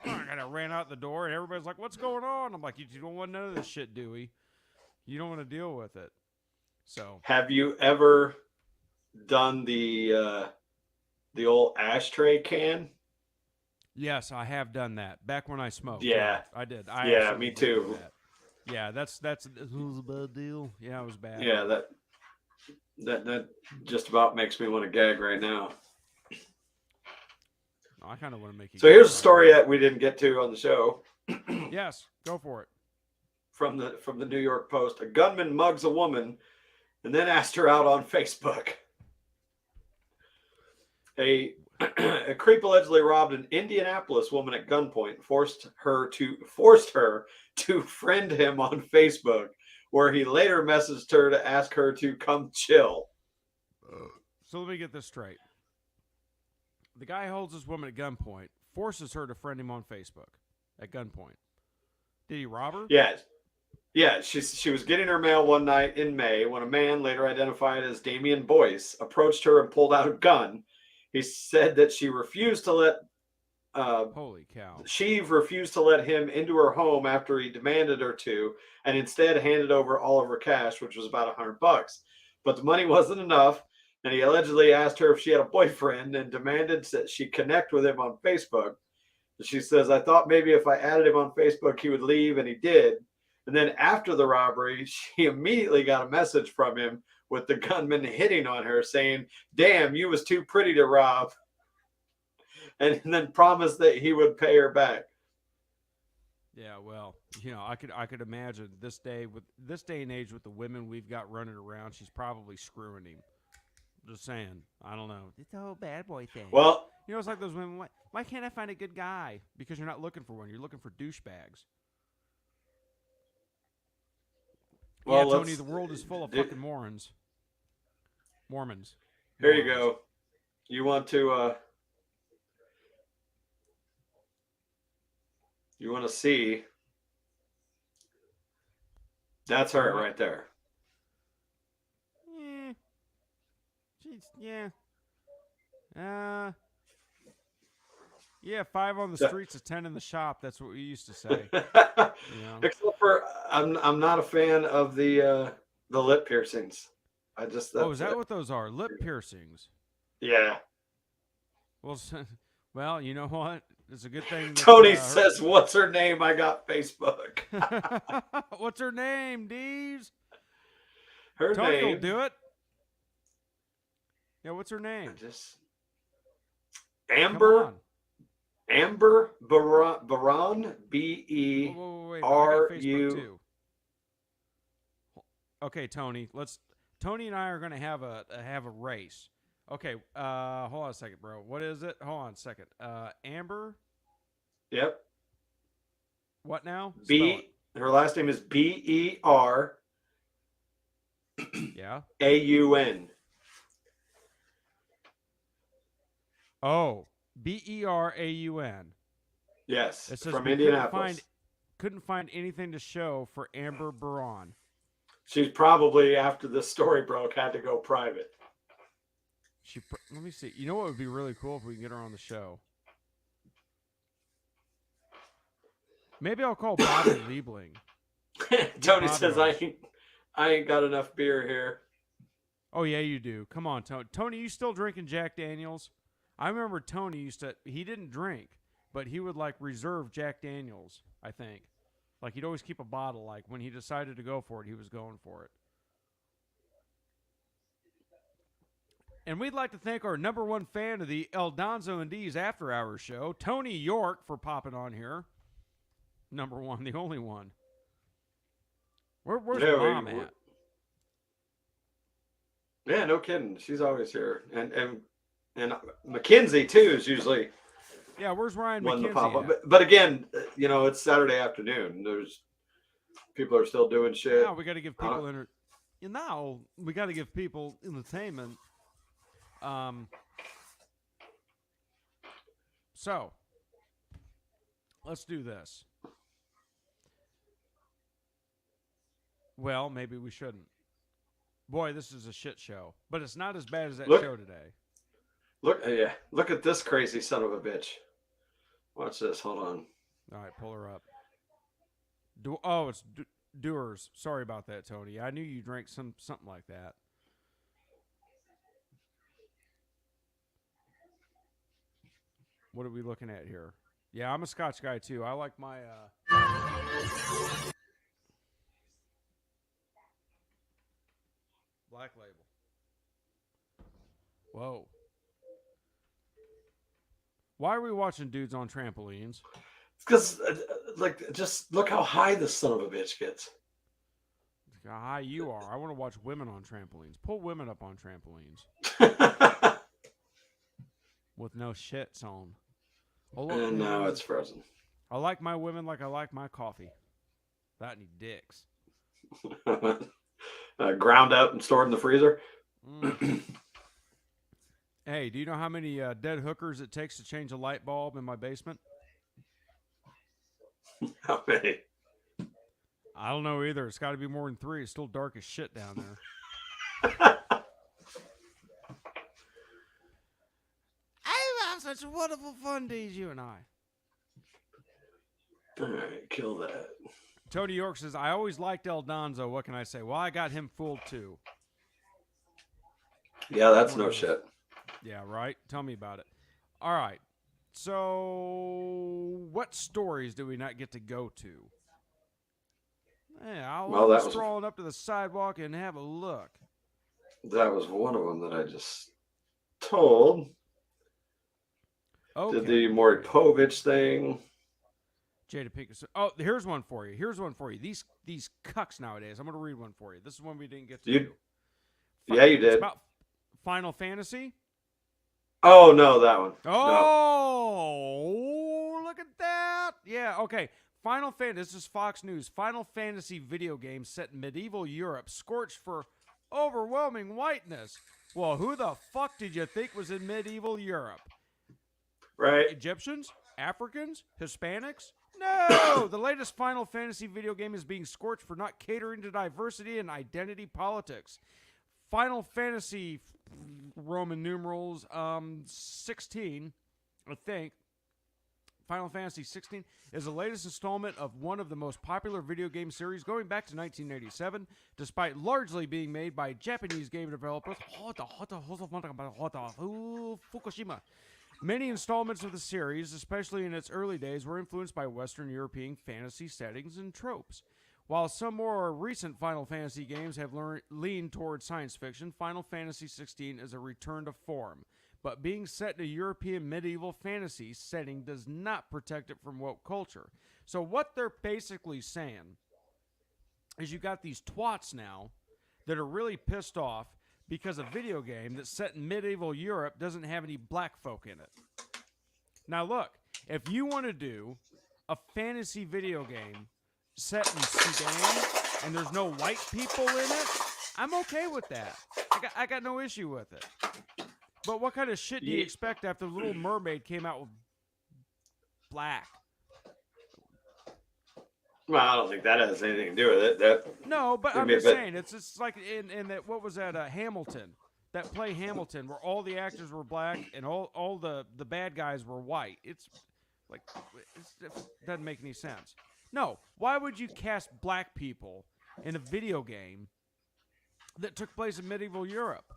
[SPEAKER 2] And I ran out the door, and everybody's like, "What's going on?" I'm like, "You don't want none of this shit, Dewey. You don't want to deal with it." So,
[SPEAKER 1] have you ever done the old ashtray can?
[SPEAKER 2] Yes, I have done that. Back when I smoked.
[SPEAKER 1] Yeah,
[SPEAKER 2] I did.
[SPEAKER 1] Yeah, me too.
[SPEAKER 2] Yeah, that's it was a bad deal. Yeah, it was bad.
[SPEAKER 1] Yeah, that just about makes me want to gag right now.
[SPEAKER 2] I kind of want to make you.
[SPEAKER 1] So here's a story that we didn't get to on the show.
[SPEAKER 2] Yes, go for it.
[SPEAKER 1] From the New York Post, a gunman mugs a woman and then asked her out on Facebook. A creep allegedly robbed an Indianapolis woman at gunpoint and forced her to friend him on Facebook, where he later messaged her to ask her to come chill.
[SPEAKER 2] So let me get this straight. The guy holds this woman at gunpoint, forces her to friend him on Facebook at gunpoint. Did he rob her?
[SPEAKER 1] Yes. Yeah, she was getting her mail one night in May when a man, later identified as Damian Boyce, approached her and pulled out a gun. He said that she refused to let
[SPEAKER 2] Holy cow.
[SPEAKER 1] She refused to let him into her home after he demanded her to, and instead handed over all of her cash, which was about $100. But the money wasn't enough, and he allegedly asked her if she had a boyfriend and demanded that she connect with him on Facebook. She says, I thought maybe if I added him on Facebook, he would leave, and he did. And then after the robbery, she immediately got a message from him with the gunman hitting on her, saying, damn, you was too pretty to rob. And then promised that he would pay her back.
[SPEAKER 2] Yeah, well, I could imagine this day and age with the women we've got running around, she's probably screwing him. Just saying. I don't know. It's a whole bad boy thing.
[SPEAKER 1] Well,
[SPEAKER 2] it's like those women. Why can't I find a good guy? Because you're not looking for one. You're looking for douchebags. Well, yeah, Tony, the world is full of fucking Mormons.
[SPEAKER 1] Here you go. You want to see? That's her right there.
[SPEAKER 2] Yeah. Yeah, 5 on the streets is 10 in the shop. That's what we used to say.
[SPEAKER 1] Except for I'm not a fan of the lip piercings. Is
[SPEAKER 2] that what those are? Lip piercings.
[SPEAKER 1] Yeah.
[SPEAKER 2] Well, you know what? It's a good thing.
[SPEAKER 1] Tony says, "What's her name?" I got Facebook.
[SPEAKER 2] What's her name, Deez?
[SPEAKER 1] Tony
[SPEAKER 2] name will do it. Yeah, what's her name?
[SPEAKER 1] Amber Baron, BERU.
[SPEAKER 2] Okay, Tony. Tony and I are going to have a race. Okay, hold on a second, bro. What is it? Hold on a second. Amber.
[SPEAKER 1] Yep.
[SPEAKER 2] What now?
[SPEAKER 1] Her last name is BER.
[SPEAKER 2] Yeah.
[SPEAKER 1] AUN.
[SPEAKER 2] Oh, BERAUN.
[SPEAKER 1] Yes,
[SPEAKER 2] it says
[SPEAKER 1] from Indianapolis.
[SPEAKER 2] Couldn't find anything to show for Amber Baron.
[SPEAKER 1] She's probably, after the story broke, had to go private.
[SPEAKER 2] Let me see. You know what would be really cool if we can get her on the show? Maybe I'll call Bobby Liebling.
[SPEAKER 1] Tony says, I ain't got enough beer here.
[SPEAKER 2] Oh, yeah, you do. Come on, Tony. Tony, you still drinking Jack Daniels? I remember Tony he didn't drink, but he would reserve Jack Daniels, I think. He'd always keep a bottle. When he decided to go for it, he was going for it. And we'd like to thank our number one fan of the El Donzo and Deez After Hours show, Tony York, for popping on here. Number one, the only one. Where's Mom at?
[SPEAKER 1] Yeah, no kidding. She's always here. And Mackenzie, too, is usually...
[SPEAKER 2] Yeah, where's Ryan McKenzie at?
[SPEAKER 1] But again, it's Saturday afternoon. People are still doing shit.
[SPEAKER 2] Yeah, we got to give people we got to give people entertainment. So let's do this. Well, maybe we shouldn't. Boy, this is a shit show, but it's not as bad as that show today.
[SPEAKER 1] Look at this crazy son of a bitch. Watch this. Hold on.
[SPEAKER 2] All right, pull her up. It's Doers. Sorry about that, Tony. I knew you drank something like that. What are we looking at here? Yeah, I'm a Scotch guy too. I like my Black Label. Whoa. Why are we watching dudes on trampolines?
[SPEAKER 1] Because, just look how high this son of a bitch gets.
[SPEAKER 2] how high you are. I want to watch women on trampolines. Pull women up on trampolines with no shits on. Oh, look,
[SPEAKER 1] And now it's frozen.
[SPEAKER 2] I like my women like I like my coffee. Without any dicks.
[SPEAKER 1] Ground up and stored in the freezer.
[SPEAKER 2] Hey, do you know how many dead hookers it takes to change a light bulb in my basement?
[SPEAKER 1] How many?
[SPEAKER 2] I don't know either. It's got to be more than 3. It's still dark as shit down there. I have such wonderful fun days, you and I.
[SPEAKER 1] All right, kill that.
[SPEAKER 2] Tony York says, I always liked El Donzo. What can I say? Well, I got him fooled too.
[SPEAKER 1] Yeah, that's no shit.
[SPEAKER 2] Yeah, right? Tell me about it. All right. So, what stories do we not get to go to? Yeah, I'll strolling up to the sidewalk and have a look.
[SPEAKER 1] That was one of them that I just told.
[SPEAKER 2] Okay.
[SPEAKER 1] Did the Maury Povich thing.
[SPEAKER 2] Jada Pinkett. Oh, here's one for you. These cucks nowadays. I'm going to read one for you. This is one we didn't get to do.
[SPEAKER 1] Yeah, you did.
[SPEAKER 2] It's about Final Fantasy.
[SPEAKER 1] Oh, no, that one.
[SPEAKER 2] Oh, look at that. Yeah, okay. Final Fantasy. This is Fox News. Final Fantasy video game set in medieval Europe, scorched for overwhelming whiteness. Well, who the fuck did you think was in medieval Europe?
[SPEAKER 1] Right.
[SPEAKER 2] Egyptians? Africans? Hispanics? No! The latest Final Fantasy video game is being scorched for not catering to diversity and identity politics. Final Fantasy Roman numerals 16, I think. Final Fantasy 16 is the latest installment of one of the most popular video game series going back to 1987, despite largely being made by Japanese game developers Fukushima. Many installments of the series, especially in its early days, were influenced by Western European fantasy settings and tropes. While some more recent Final Fantasy games have leaned towards science fiction, Final Fantasy 16 is a return to form. But being set in a European medieval fantasy setting does not protect it from woke culture. So what they're basically saying is you got these twats now that are really pissed off because a video game that's set in medieval Europe doesn't have any black folk in it. Now look, if you want to do a fantasy video game set in Sudan and there's no white people in it, I'm okay with that. I got no issue with it. But what kind of shit do you expect after Little Mermaid came out with black?
[SPEAKER 1] Well, I don't think that has anything to do with it.
[SPEAKER 2] No, but I'm just saying, it's just like in that, what was that, Hamilton, that play Hamilton, where all the actors were black and all the bad guys were white. It's like, it doesn't make any sense. No, why would you cast black people in a video game that took place in medieval Europe?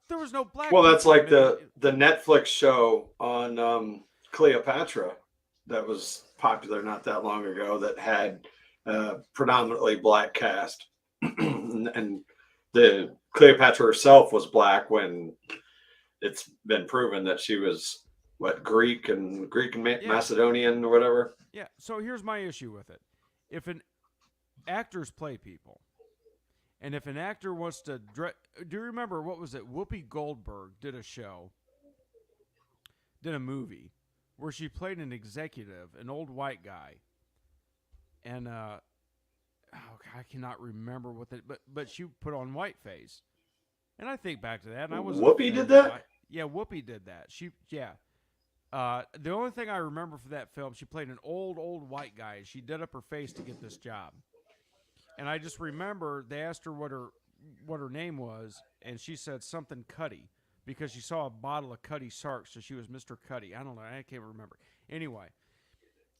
[SPEAKER 2] There was no black.
[SPEAKER 1] Well, that's like the Netflix show on Cleopatra that was popular not that long ago that had predominantly black cast, and the Cleopatra herself was black when it's been proven that she was Greek and Macedonian or whatever.
[SPEAKER 2] Yeah. So here's my issue with it: if actors play people. And if an actor wants to... do you remember, what was it? Whoopi Goldberg did a movie, where she played an executive, an old white guy. And, I cannot remember what but she put on whiteface. And I think back to that, and I was...
[SPEAKER 1] Whoopi did that?
[SPEAKER 2] Yeah, Whoopi did that. The only thing I remember for that film, she played an old white guy. She did up her face to get this job. And I just remember they asked her what her name was, and she said something Cuddy because she saw a bottle of Cuddy Sark, so she was Mr. Cuddy. I don't know. I can't remember. Anyway.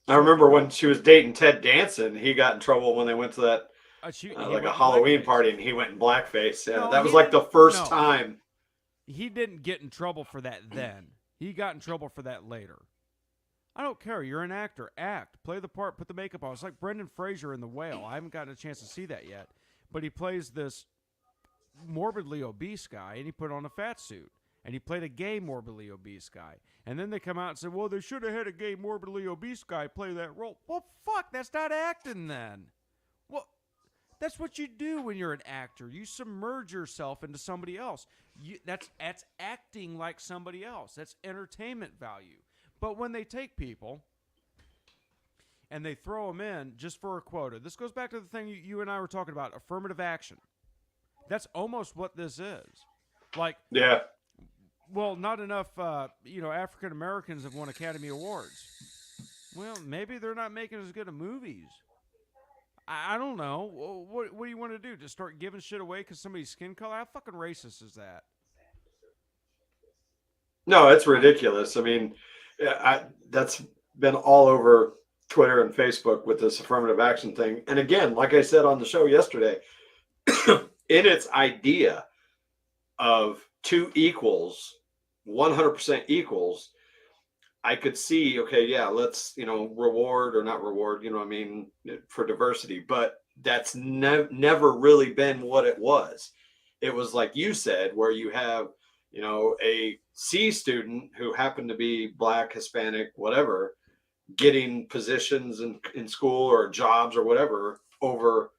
[SPEAKER 1] I remember when she was dating Ted Danson, he got in trouble when they went to that a Halloween party, and he went in blackface. Yeah, that was like the first time.
[SPEAKER 2] He didn't get in trouble for that then. He got in trouble for that later. I don't care. You're an actor. Act. Play the part. Put the makeup on. It's like Brendan Fraser in The Whale. I haven't gotten a chance to see that yet. But he plays this morbidly obese guy, and he put on a fat suit. And he played a gay morbidly obese guy. And then they come out and say, well, they should have had a gay morbidly obese guy play that role. Well, fuck. That's not acting then. Well, That's what you do when you're an actor. You submerge yourself into somebody else. That's acting like somebody else. That's entertainment value. But when they take people and they throw them in just for a quota, this goes back to the thing you and I were talking about, affirmative action. That's almost what this is. Like,
[SPEAKER 1] Yeah.
[SPEAKER 2] well, not enough, African Americans have won Academy Awards. Well, maybe they're not making as good of movies. I don't know. What do you want to do? Just start giving shit away because somebody's skin color? How fucking racist is that?
[SPEAKER 1] No, it's ridiculous. I mean, that's been all over Twitter and Facebook with this affirmative action thing. And again, like I said on the show yesterday, in its idea of two equals, 100% equals, I could see, okay, yeah, let's, reward or not reward, what I mean, for diversity, but that's never really been what it was. It was like you said, where you have, a C student who happened to be Black, Hispanic, whatever, getting positions in school or jobs or whatever over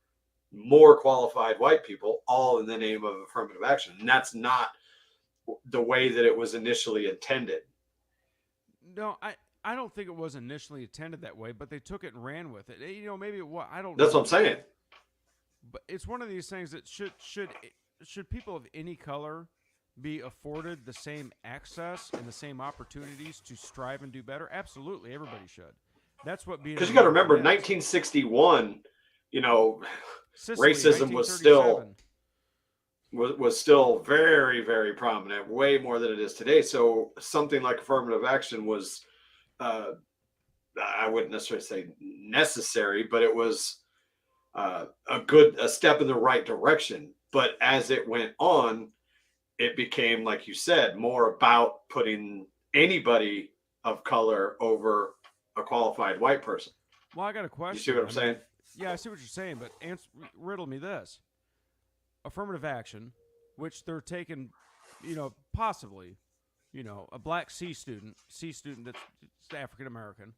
[SPEAKER 1] more qualified white people, all in the name of affirmative action. And that's not the way that it was initially intended.
[SPEAKER 2] No, I don't think it was initially intended that way, but they took it and ran with it. Maybe it was. I don't
[SPEAKER 1] That's
[SPEAKER 2] know.
[SPEAKER 1] what I'm saying.
[SPEAKER 2] But it's one of these things that should people of any color be afforded the same access and the same opportunities to strive and do better? Absolutely, everybody should. That's what being.
[SPEAKER 1] Because you got to remember, 1961,
[SPEAKER 2] Sicily,
[SPEAKER 1] racism was still very, very prominent, way more than it is today. So something like affirmative action was, I wouldn't necessarily say necessary, but it was a step in the right direction. But as it went on, it became, like you said, more about putting anybody of color over a qualified white person.
[SPEAKER 2] Well, I got a question.
[SPEAKER 1] You see what I'm saying?
[SPEAKER 2] Yeah, I see what you're saying, but riddle me this. Affirmative action, which they're taking, possibly, a black C student that's African American,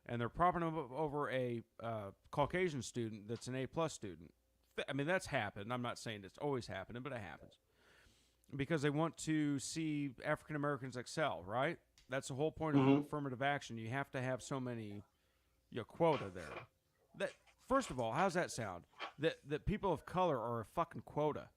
[SPEAKER 2] and they're propping him over a Caucasian student that's an A+ student. I mean, that's happened. I'm not saying it's always happening, but it happens. Because they want to see African Americans excel, right? That's the whole point of affirmative action. You have to have so many quota there. That first of all, how's that sound? That people of color are a fucking quota.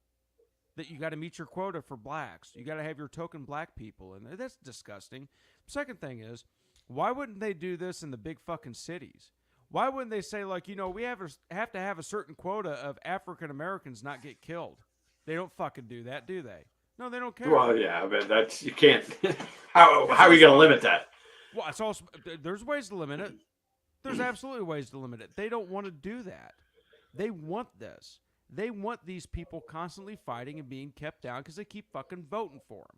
[SPEAKER 2] That you got to meet your quota for blacks. You got to have your token black people, and that's disgusting. Second thing is, why wouldn't they do this in the big fucking cities? Why wouldn't they say, like, we have to have a certain quota of African Americans not get killed? They don't fucking do that, do they? No, they don't care.
[SPEAKER 1] Well, yeah, but that's, you can't. How are you going to limit that?
[SPEAKER 2] Well, it's also, there's ways to limit it. There's absolutely ways to limit it. They don't want to do that. They want this. They want these people constantly fighting and being kept down because they keep fucking voting for them.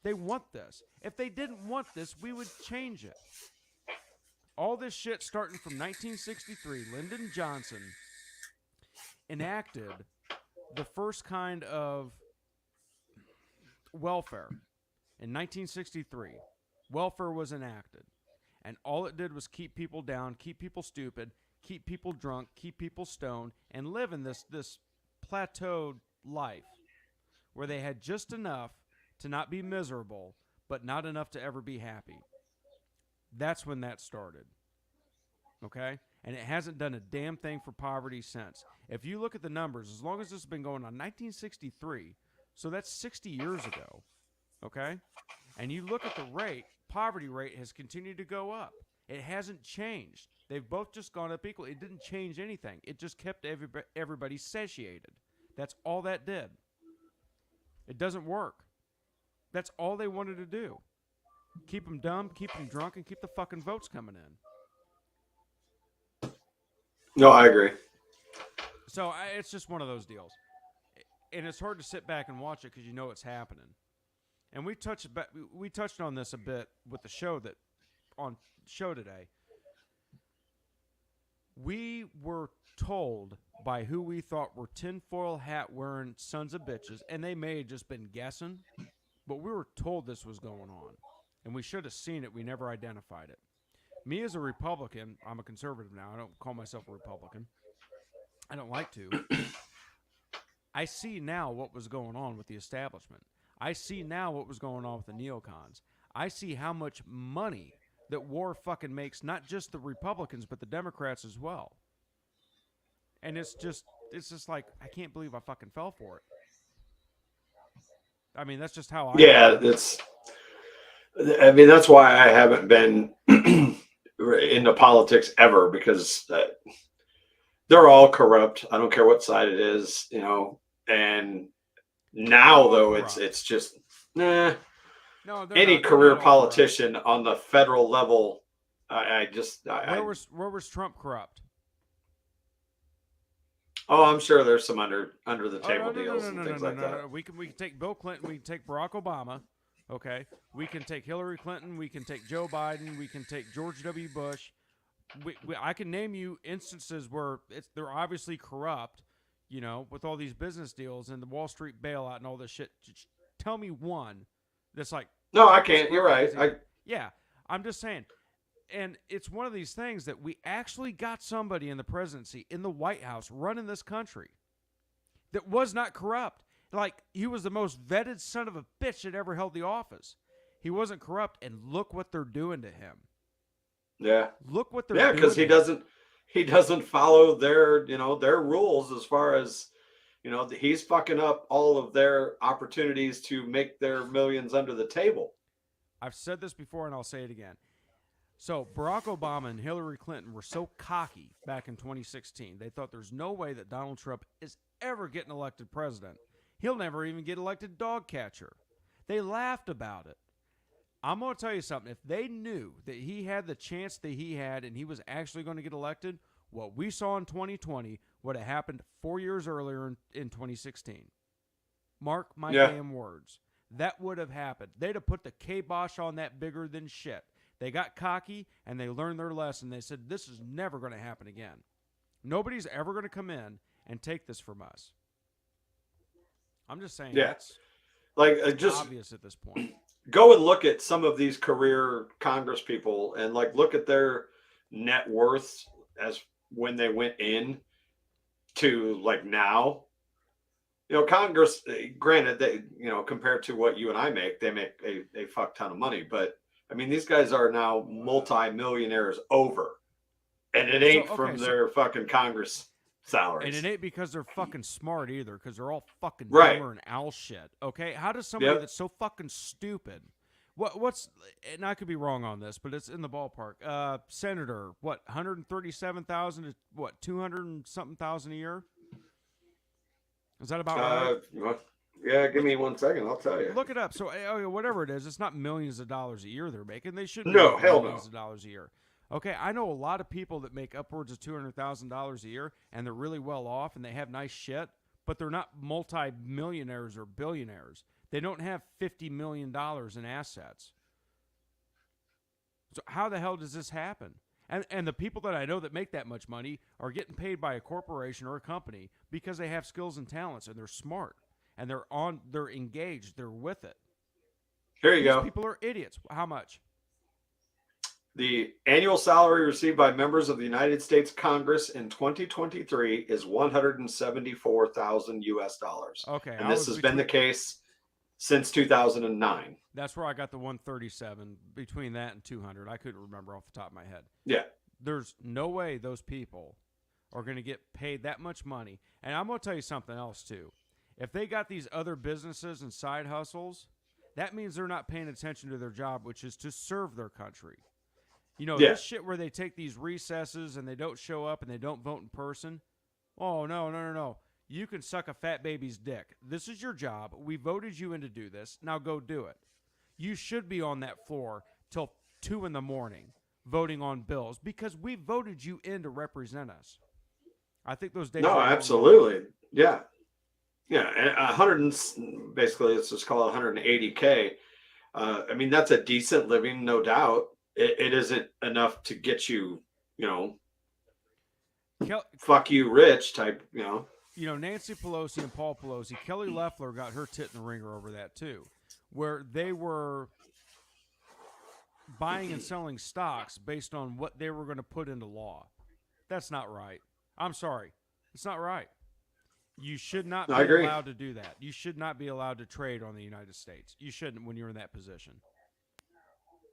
[SPEAKER 2] They want this. If they didn't want this, we would change it. All this shit starting from 1963, Lyndon Johnson enacted the first kind of welfare. In 1963, welfare was enacted. And all it did was keep people down, keep people stupid, keep people drunk, keep people stoned, and live in this plateaued life where they had just enough to not be miserable, but not enough to ever be happy. That's when that started. Okay? And it hasn't done a damn thing for poverty since. If you look at the numbers, as long as this has been going on, 1963, so that's 60 years ago. Okay? And you look at the rate, poverty rate has continued to go up. It hasn't changed. They've both just gone up equally. It didn't change anything. It just kept everybody satiated. That's all that did. It doesn't work. That's all they wanted to do. Keep them dumb, keep them drunk, and keep the fucking votes coming in.
[SPEAKER 1] No, I agree.
[SPEAKER 2] So it's just one of those deals. And it's hard to sit back and watch it because you know it's happening. And we touched on this a bit with the show today. We were told by who we thought were tinfoil hat wearing sons of bitches, and they may have just been guessing, but we were told this was going on. And we should have seen it. We never identified it. Me as a Republican, I'm a conservative now. I don't call myself a Republican. I don't like to. I see now what was going on with the establishment. I see now what was going on with the neocons. I see how much money that war fucking makes, not just the Republicans, but the Democrats as well. And it's just like, I can't believe I fucking fell for it. I mean, that's just how I
[SPEAKER 1] Yeah,
[SPEAKER 2] feel.
[SPEAKER 1] that's why I haven't been into politics ever, because they're all corrupt. I don't care what side it is, and now though
[SPEAKER 2] corrupt.
[SPEAKER 1] it's just nah.
[SPEAKER 2] No, they're
[SPEAKER 1] Any
[SPEAKER 2] not. They're
[SPEAKER 1] career
[SPEAKER 2] not all corrupt.
[SPEAKER 1] politician on the federal level,
[SPEAKER 2] Where was Trump corrupt?
[SPEAKER 1] I'm sure there's some under the table
[SPEAKER 2] no,
[SPEAKER 1] deals and things like that.
[SPEAKER 2] No. We can take Bill Clinton. We can take Barack Obama. Okay. We can take Hillary Clinton. We can take Joe Biden. We can take George W. Bush. I can name you instances where they're obviously corrupt, with all these business deals and the Wall Street bailout and all this shit. Just tell me one that's like.
[SPEAKER 1] No, I can't. You're right.
[SPEAKER 2] Yeah, I'm just saying. And it's one of these things that we actually got somebody in the presidency, in the White House, running this country that was not corrupt. Like, he was the most vetted son of a bitch that ever held the office. He wasn't corrupt, and look what they're doing to him.
[SPEAKER 1] Yeah.
[SPEAKER 2] Look what they're doing.
[SPEAKER 1] Yeah, because he doesn't follow their rules as far as, he's fucking up all of their opportunities to make their millions under the table.
[SPEAKER 2] I've said this before, and I'll say it again. So Barack Obama and Hillary Clinton were so cocky back in 2016. They thought there's no way that Donald Trump is ever getting elected president. He'll never even get elected dog catcher. They laughed about it. I'm going to tell you something. If they knew that he had the chance that he had and he was actually going to get elected, what we saw in 2020 would have happened 4 years earlier in 2016. Mark my damn words. That would have happened. They'd have put the kibosh on that bigger than shit. They got cocky, and they learned their lesson. They said, this is never going to happen again. Nobody's ever going to come in and take this from us. I'm just saying.
[SPEAKER 1] Yeah.
[SPEAKER 2] It's
[SPEAKER 1] just
[SPEAKER 2] obvious at this point.
[SPEAKER 1] Go and look at some of these career Congress people and look at their net worths as when they went in to now. Congress, granted, they, compared to what you and I make, they make a fuck ton of money. But I mean, these guys are now multi-millionaires over, and it ain't from their fucking Congress salaries.
[SPEAKER 2] And it ain't because they're fucking smart either, because they're all fucking
[SPEAKER 1] right.
[SPEAKER 2] dumber and owl shit. Okay, how does somebody that's so fucking stupid? What's? And I could be wrong on this, but it's in the ballpark. Senator, 137,000 to 200 and something thousand a year? Is that about right?
[SPEAKER 1] Yeah, give me 1 second. I'll tell you.
[SPEAKER 2] Look it up. So whatever it is, it's not millions of dollars a year they're making. They shouldn't
[SPEAKER 1] no,
[SPEAKER 2] be
[SPEAKER 1] hell
[SPEAKER 2] millions
[SPEAKER 1] no.
[SPEAKER 2] of dollars a year. Okay, I know a lot of people that make upwards of $200,000 a year, and they're really well off, and they have nice shit, but they're not multi-millionaires or billionaires. They don't have $50 million in assets. So how the hell does this happen? And the people that I know that make that much money are getting paid by a corporation or a company because they have skills and talents, and they're smart, and they're engaged, they're with it.
[SPEAKER 1] Here you go.
[SPEAKER 2] These people are idiots. How much?
[SPEAKER 1] The annual salary received by members of the United States Congress in 2023 is $174,000 US.
[SPEAKER 2] Okay,
[SPEAKER 1] and this has been the case since 2009.
[SPEAKER 2] That's where I got the 137. Between that and 200, I couldn't remember off the top of my head.
[SPEAKER 1] Yeah,
[SPEAKER 2] there's no way those people are going to get paid that much money. And I'm going to tell you something else too. If they got these other businesses and side hustles, that means they're not paying attention to their job, which is to serve their country. This shit where they take these recesses and they don't show up and they don't vote in person. Oh, no. You can suck a fat baby's dick. This is your job. We voted you in to do this. Now go do it. You should be on that floor till 2 a.m. voting on bills because we voted you in to represent us. I think those days.
[SPEAKER 1] No, absolutely. Yeah. Yeah. And basically, let's just call it 180K. I mean, that's a decent living, no doubt. It isn't enough to get you, fuck you rich type,
[SPEAKER 2] Nancy Pelosi and Paul Pelosi, Kelly Loeffler got her tit in the ringer over that too, where they were buying and selling stocks based on what they were going to put into law. That's not right. I'm sorry. It's not right. You should not
[SPEAKER 1] I
[SPEAKER 2] be
[SPEAKER 1] agree.
[SPEAKER 2] allowed to do that. You should not be allowed to trade on the United States. You shouldn't when you're in that position.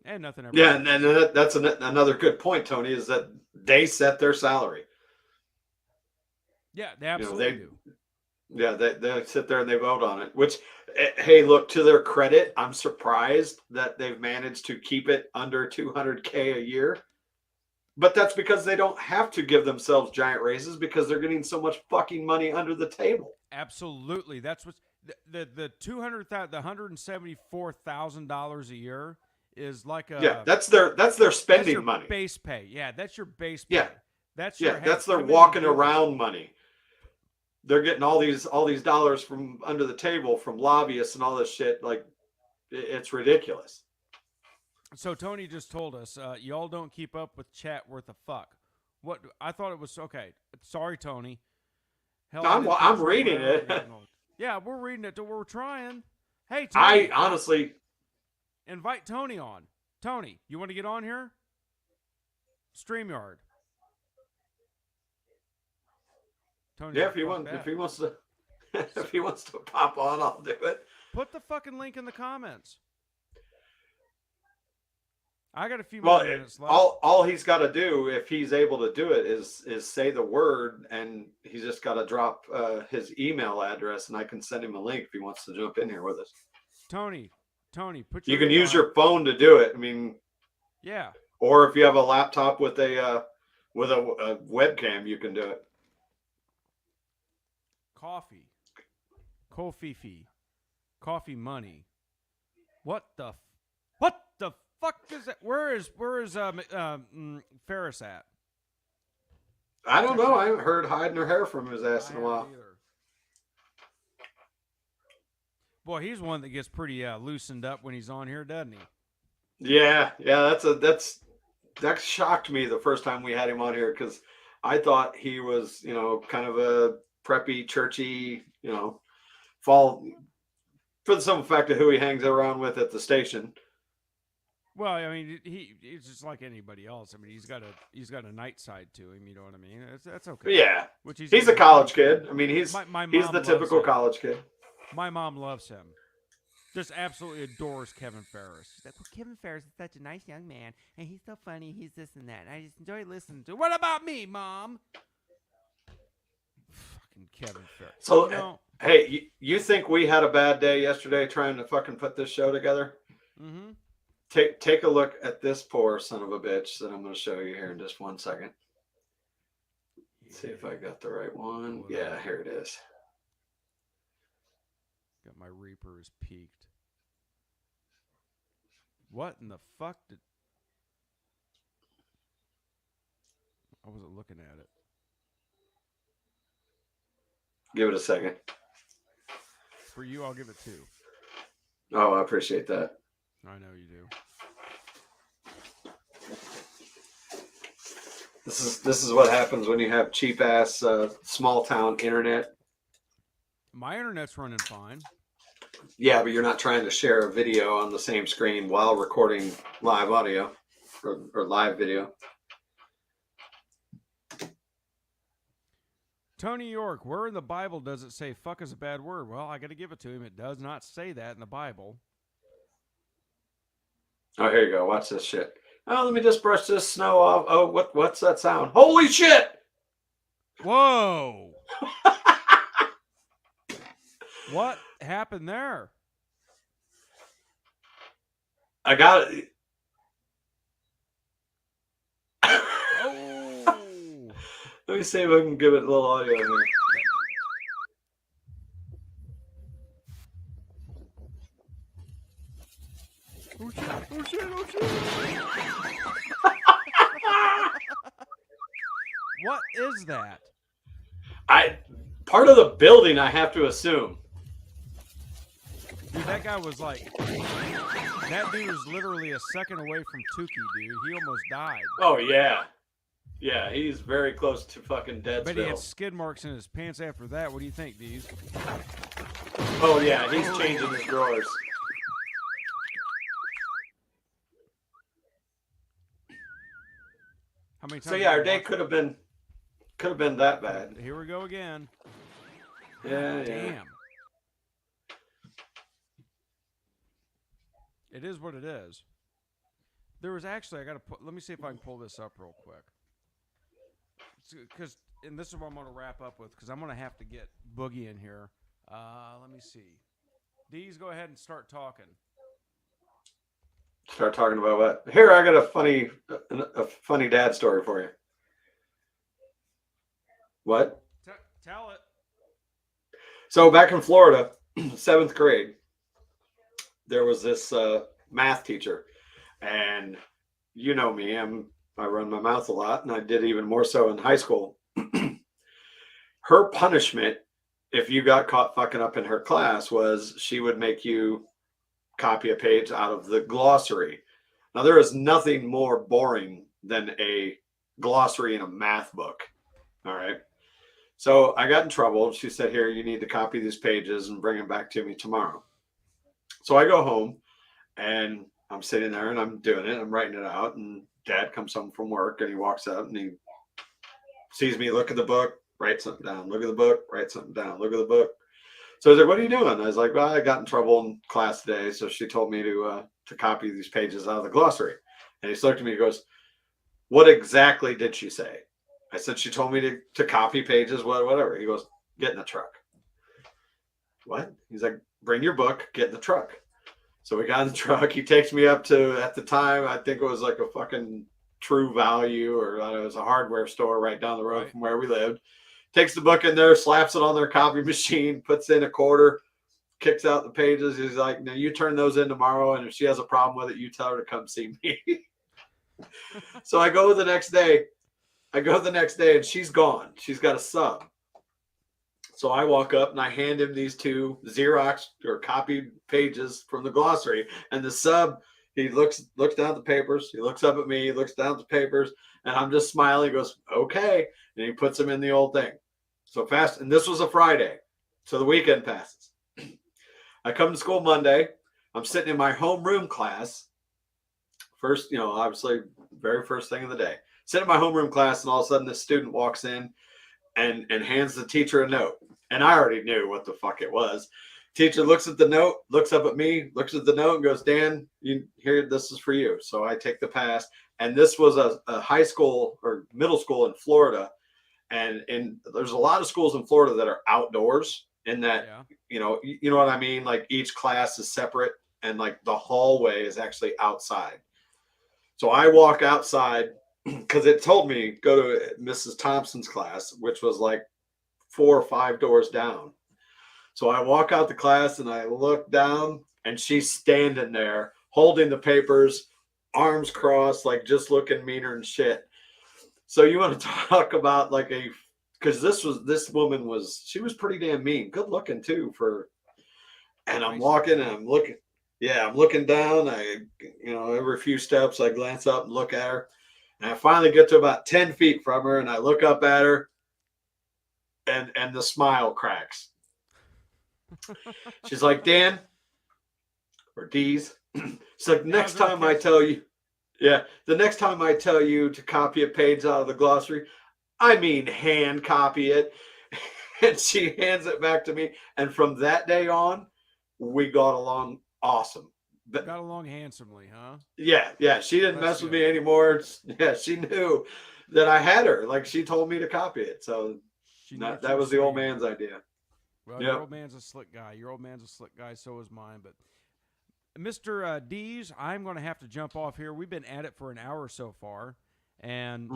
[SPEAKER 2] And nothing ever.
[SPEAKER 1] Yeah,
[SPEAKER 2] happens.
[SPEAKER 1] and that's another good point, Tony, is that they set their salary.
[SPEAKER 2] Yeah, they
[SPEAKER 1] You know,
[SPEAKER 2] absolutely do.
[SPEAKER 1] yeah, they sit there and they vote on it. Which, hey, look, to their credit, I'm surprised that they've managed to keep it under 200K a year. But that's because they don't have to give themselves giant raises because they're getting so much fucking money under the table.
[SPEAKER 2] Absolutely. That's what the $174,000 a year is like a
[SPEAKER 1] Yeah, that's their spending
[SPEAKER 2] your
[SPEAKER 1] money.
[SPEAKER 2] base pay. Yeah, that's your base pay.
[SPEAKER 1] Yeah.
[SPEAKER 2] That's
[SPEAKER 1] Yeah,
[SPEAKER 2] your hey,
[SPEAKER 1] that's their
[SPEAKER 2] come in and
[SPEAKER 1] walking
[SPEAKER 2] do this.
[SPEAKER 1] around money. They're getting all these dollars from under the table from lobbyists and all this shit. Like, it's ridiculous.
[SPEAKER 2] So Tony just told us, y'all don't keep up with chat worth a fuck. What I thought it was okay. Sorry, Tony. Hell,
[SPEAKER 1] I'm reading it.
[SPEAKER 2] Yeah, we're reading it. We're trying. Hey, Tony.
[SPEAKER 1] I honestly
[SPEAKER 2] invite Tony on. Tony, you want to get on here? StreamYard. Tony,
[SPEAKER 1] yeah, if he wants to if he wants to pop on, I'll do it.
[SPEAKER 2] Put the fucking link in the comments. I got a few more minutes left.
[SPEAKER 1] All he's got to do, if he's able to do it, is say the word, and he's just got to drop his email address, and I can send him a link if he wants to jump in here with us.
[SPEAKER 2] Tony, put
[SPEAKER 1] you can use your phone to do it. I mean,
[SPEAKER 2] yeah.
[SPEAKER 1] Or if you have a laptop with a webcam, you can do it.
[SPEAKER 2] Coffee Coffee money. What the fuck is that? Where is Ferris at?
[SPEAKER 1] I don't know. I haven't heard hide nor hair from his ass in a while.
[SPEAKER 2] Either. Boy, he's one that gets pretty loosened up when he's on here, doesn't he?
[SPEAKER 1] Yeah. That shocked me the first time we had him on here because I thought he was, kind of a preppy, churchy, fall for the simple fact of who he hangs around with at the station.
[SPEAKER 2] Well, I mean, he's just like anybody else. I mean, he's got a night side to him. You know what I mean? That's okay.
[SPEAKER 1] Yeah,
[SPEAKER 2] which
[SPEAKER 1] he's a college kid. I mean, he's the typical
[SPEAKER 2] him.
[SPEAKER 1] college kid.
[SPEAKER 2] My mom loves him. Just absolutely adores Kevin Ferris. She's like, well, Kevin Ferris is such a nice young man, and he's so funny. He's this and that. And I just enjoy listening to. What about me, Mom? Fucking Kevin Ferris.
[SPEAKER 1] So, hey, you think we had a bad day yesterday trying to fucking put this show together?
[SPEAKER 2] Mm-hmm.
[SPEAKER 1] Take a look at this poor son of a bitch that I'm going to show you here in just 1 second. Let's see if I got the right one. Yeah, here it is.
[SPEAKER 2] Got my Reapers peaked. What in the fuck did... I wasn't looking at it.
[SPEAKER 1] Give it a second.
[SPEAKER 2] For you, I'll give it 2.
[SPEAKER 1] Oh, I appreciate that.
[SPEAKER 2] I know you do.
[SPEAKER 1] This is what happens when you have cheap ass small town internet.
[SPEAKER 2] My internet's running fine.
[SPEAKER 1] Yeah, but you're not trying to share a video on the same screen while recording live audio or live video.
[SPEAKER 2] Tony York, where in the Bible does it say fuck is a bad word? Well, I got to give it to him. It does not say that in the Bible.
[SPEAKER 1] Oh, here you go. Watch this shit. Oh, let me just brush this snow off. Oh, what's that sound? Holy shit!
[SPEAKER 2] Whoa! What happened there?
[SPEAKER 1] I got it.
[SPEAKER 2] Oh!
[SPEAKER 1] Let me see if I can give it a little audio here.
[SPEAKER 2] Oh shit! Oh shit! Oh shit! What is that?
[SPEAKER 1] Part of the building, I have to assume.
[SPEAKER 2] Dude, that guy was like... That dude was literally a second away from Tukey, dude. He almost died.
[SPEAKER 1] Oh, yeah. Yeah, he's very close to fucking dead.
[SPEAKER 2] But he had skid marks in his pants after that. What do you think, Deez?
[SPEAKER 1] Oh, yeah, he's changing his drawers.
[SPEAKER 2] How many times?
[SPEAKER 1] So, yeah, our day could have been Could have been that bad.
[SPEAKER 2] Here we go again.
[SPEAKER 1] Yeah,
[SPEAKER 2] God
[SPEAKER 1] yeah.
[SPEAKER 2] damn. It is what it is. There was actually, let me see if I can pull this up real quick. Because, and this is what I'm going to wrap up with, because I'm going to have to get Boogie in here. Let me see. Deez, go ahead and start talking.
[SPEAKER 1] Start talking about what? Here, I got a funny dad story for you. What?
[SPEAKER 2] Tell it.
[SPEAKER 1] So back in Florida, 7th grade, there was this math teacher, and you know me, I run my mouth a lot, and I did even more so in high school. Her punishment, if you got caught fucking up in her class, was she would make you copy a page out of the glossary. Now, there is nothing more boring than a glossary in a math book. All right. So I got in trouble. She said, here, you need to copy these pages and bring them back to me tomorrow. So I go home and I'm sitting there and I'm doing it. I'm writing it out. And Dad comes home from work and he walks up and he sees me look at the book, write something down, look at the book, write something down, look at the book. So he's like, what are you doing? I was like, well, I got in trouble in class today. So she told me to copy these pages out of the glossary. And he looked at me and goes, what exactly did she say? I said, she told me to copy pages, whatever. He goes, get in the truck. What? He's like, bring your book, get in the truck. So we got in the truck. He takes me up to, at the time, I think it was like a fucking True Value, or it was a hardware store right down the road from where we lived. Takes the book in there, slaps it on their copy machine, puts in a quarter, kicks out the pages. He's like, now you turn those in tomorrow, and if she has a problem with it, you tell her to come see me. So I go the next day. And she's gone. She's got a sub. So I walk up and I hand him these 2 Xerox or copied pages from the glossary. And the sub, he looks down at the papers. He looks up at me. He looks down at the papers. And I'm just smiling. He goes, okay. And he puts them in the old thing. So fast. And this was a Friday. So the weekend passes. I come to school Monday. I'm sitting in my homeroom class. First, obviously, very first thing of the day. Sitting in my homeroom class, and all of a sudden this student walks in and hands the teacher a note. And I already knew what the fuck it was. Teacher looks at the note, looks up at me, looks at the note, and goes, Dan, this is for you. So I take the pass. And this was a high school or middle school in Florida. And there's a lot of schools in Florida that are outdoors in that, you know what I mean? Like each class is separate and like the hallway is actually outside. So I walk outside because it told me go to Mrs. Thompson's class, which was like 4 or 5 doors down. So I walk out the class and I look down and she's standing there holding the papers, arms crossed, like just looking meaner and shit. So you want to talk about like because this woman was pretty damn mean, good looking too and I'm walking and I'm looking. Yeah, I'm looking down. Every few steps I glance up and look at her. And I finally get to about 10 feet from her and I look up at her and the smile cracks. She's like, Dan, or Deez. She's like, the next time I tell you to copy a page out of the glossary, I mean hand copy it. And she hands it back to me. And from that day on, we got along awesome.
[SPEAKER 2] Got along handsomely, huh?
[SPEAKER 1] Yeah. She didn't mess with me anymore. Yeah, she knew that I had her. Like she told me to copy it. So that was the old man's idea.
[SPEAKER 2] Well, your old man's a slick guy. So is mine. But Mr. Deez, I'm going to have to jump off here. We've been at it for an hour so far. And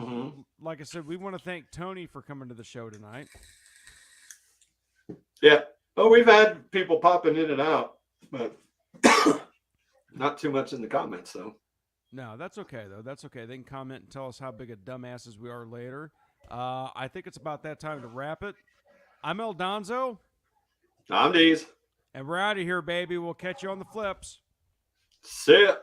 [SPEAKER 2] like I said, we want to thank Tony for coming to the show tonight.
[SPEAKER 1] Yeah. Well, we've had people popping in and out, but not too much in the comments, though.
[SPEAKER 2] No, that's okay, though. That's okay. They can comment and tell us how big of dumbasses we are later. I think it's about that time to wrap it. I'm El Donzo.
[SPEAKER 1] I'm Deez.
[SPEAKER 2] And we're out of here, baby. We'll catch you on the flips.
[SPEAKER 1] See ya.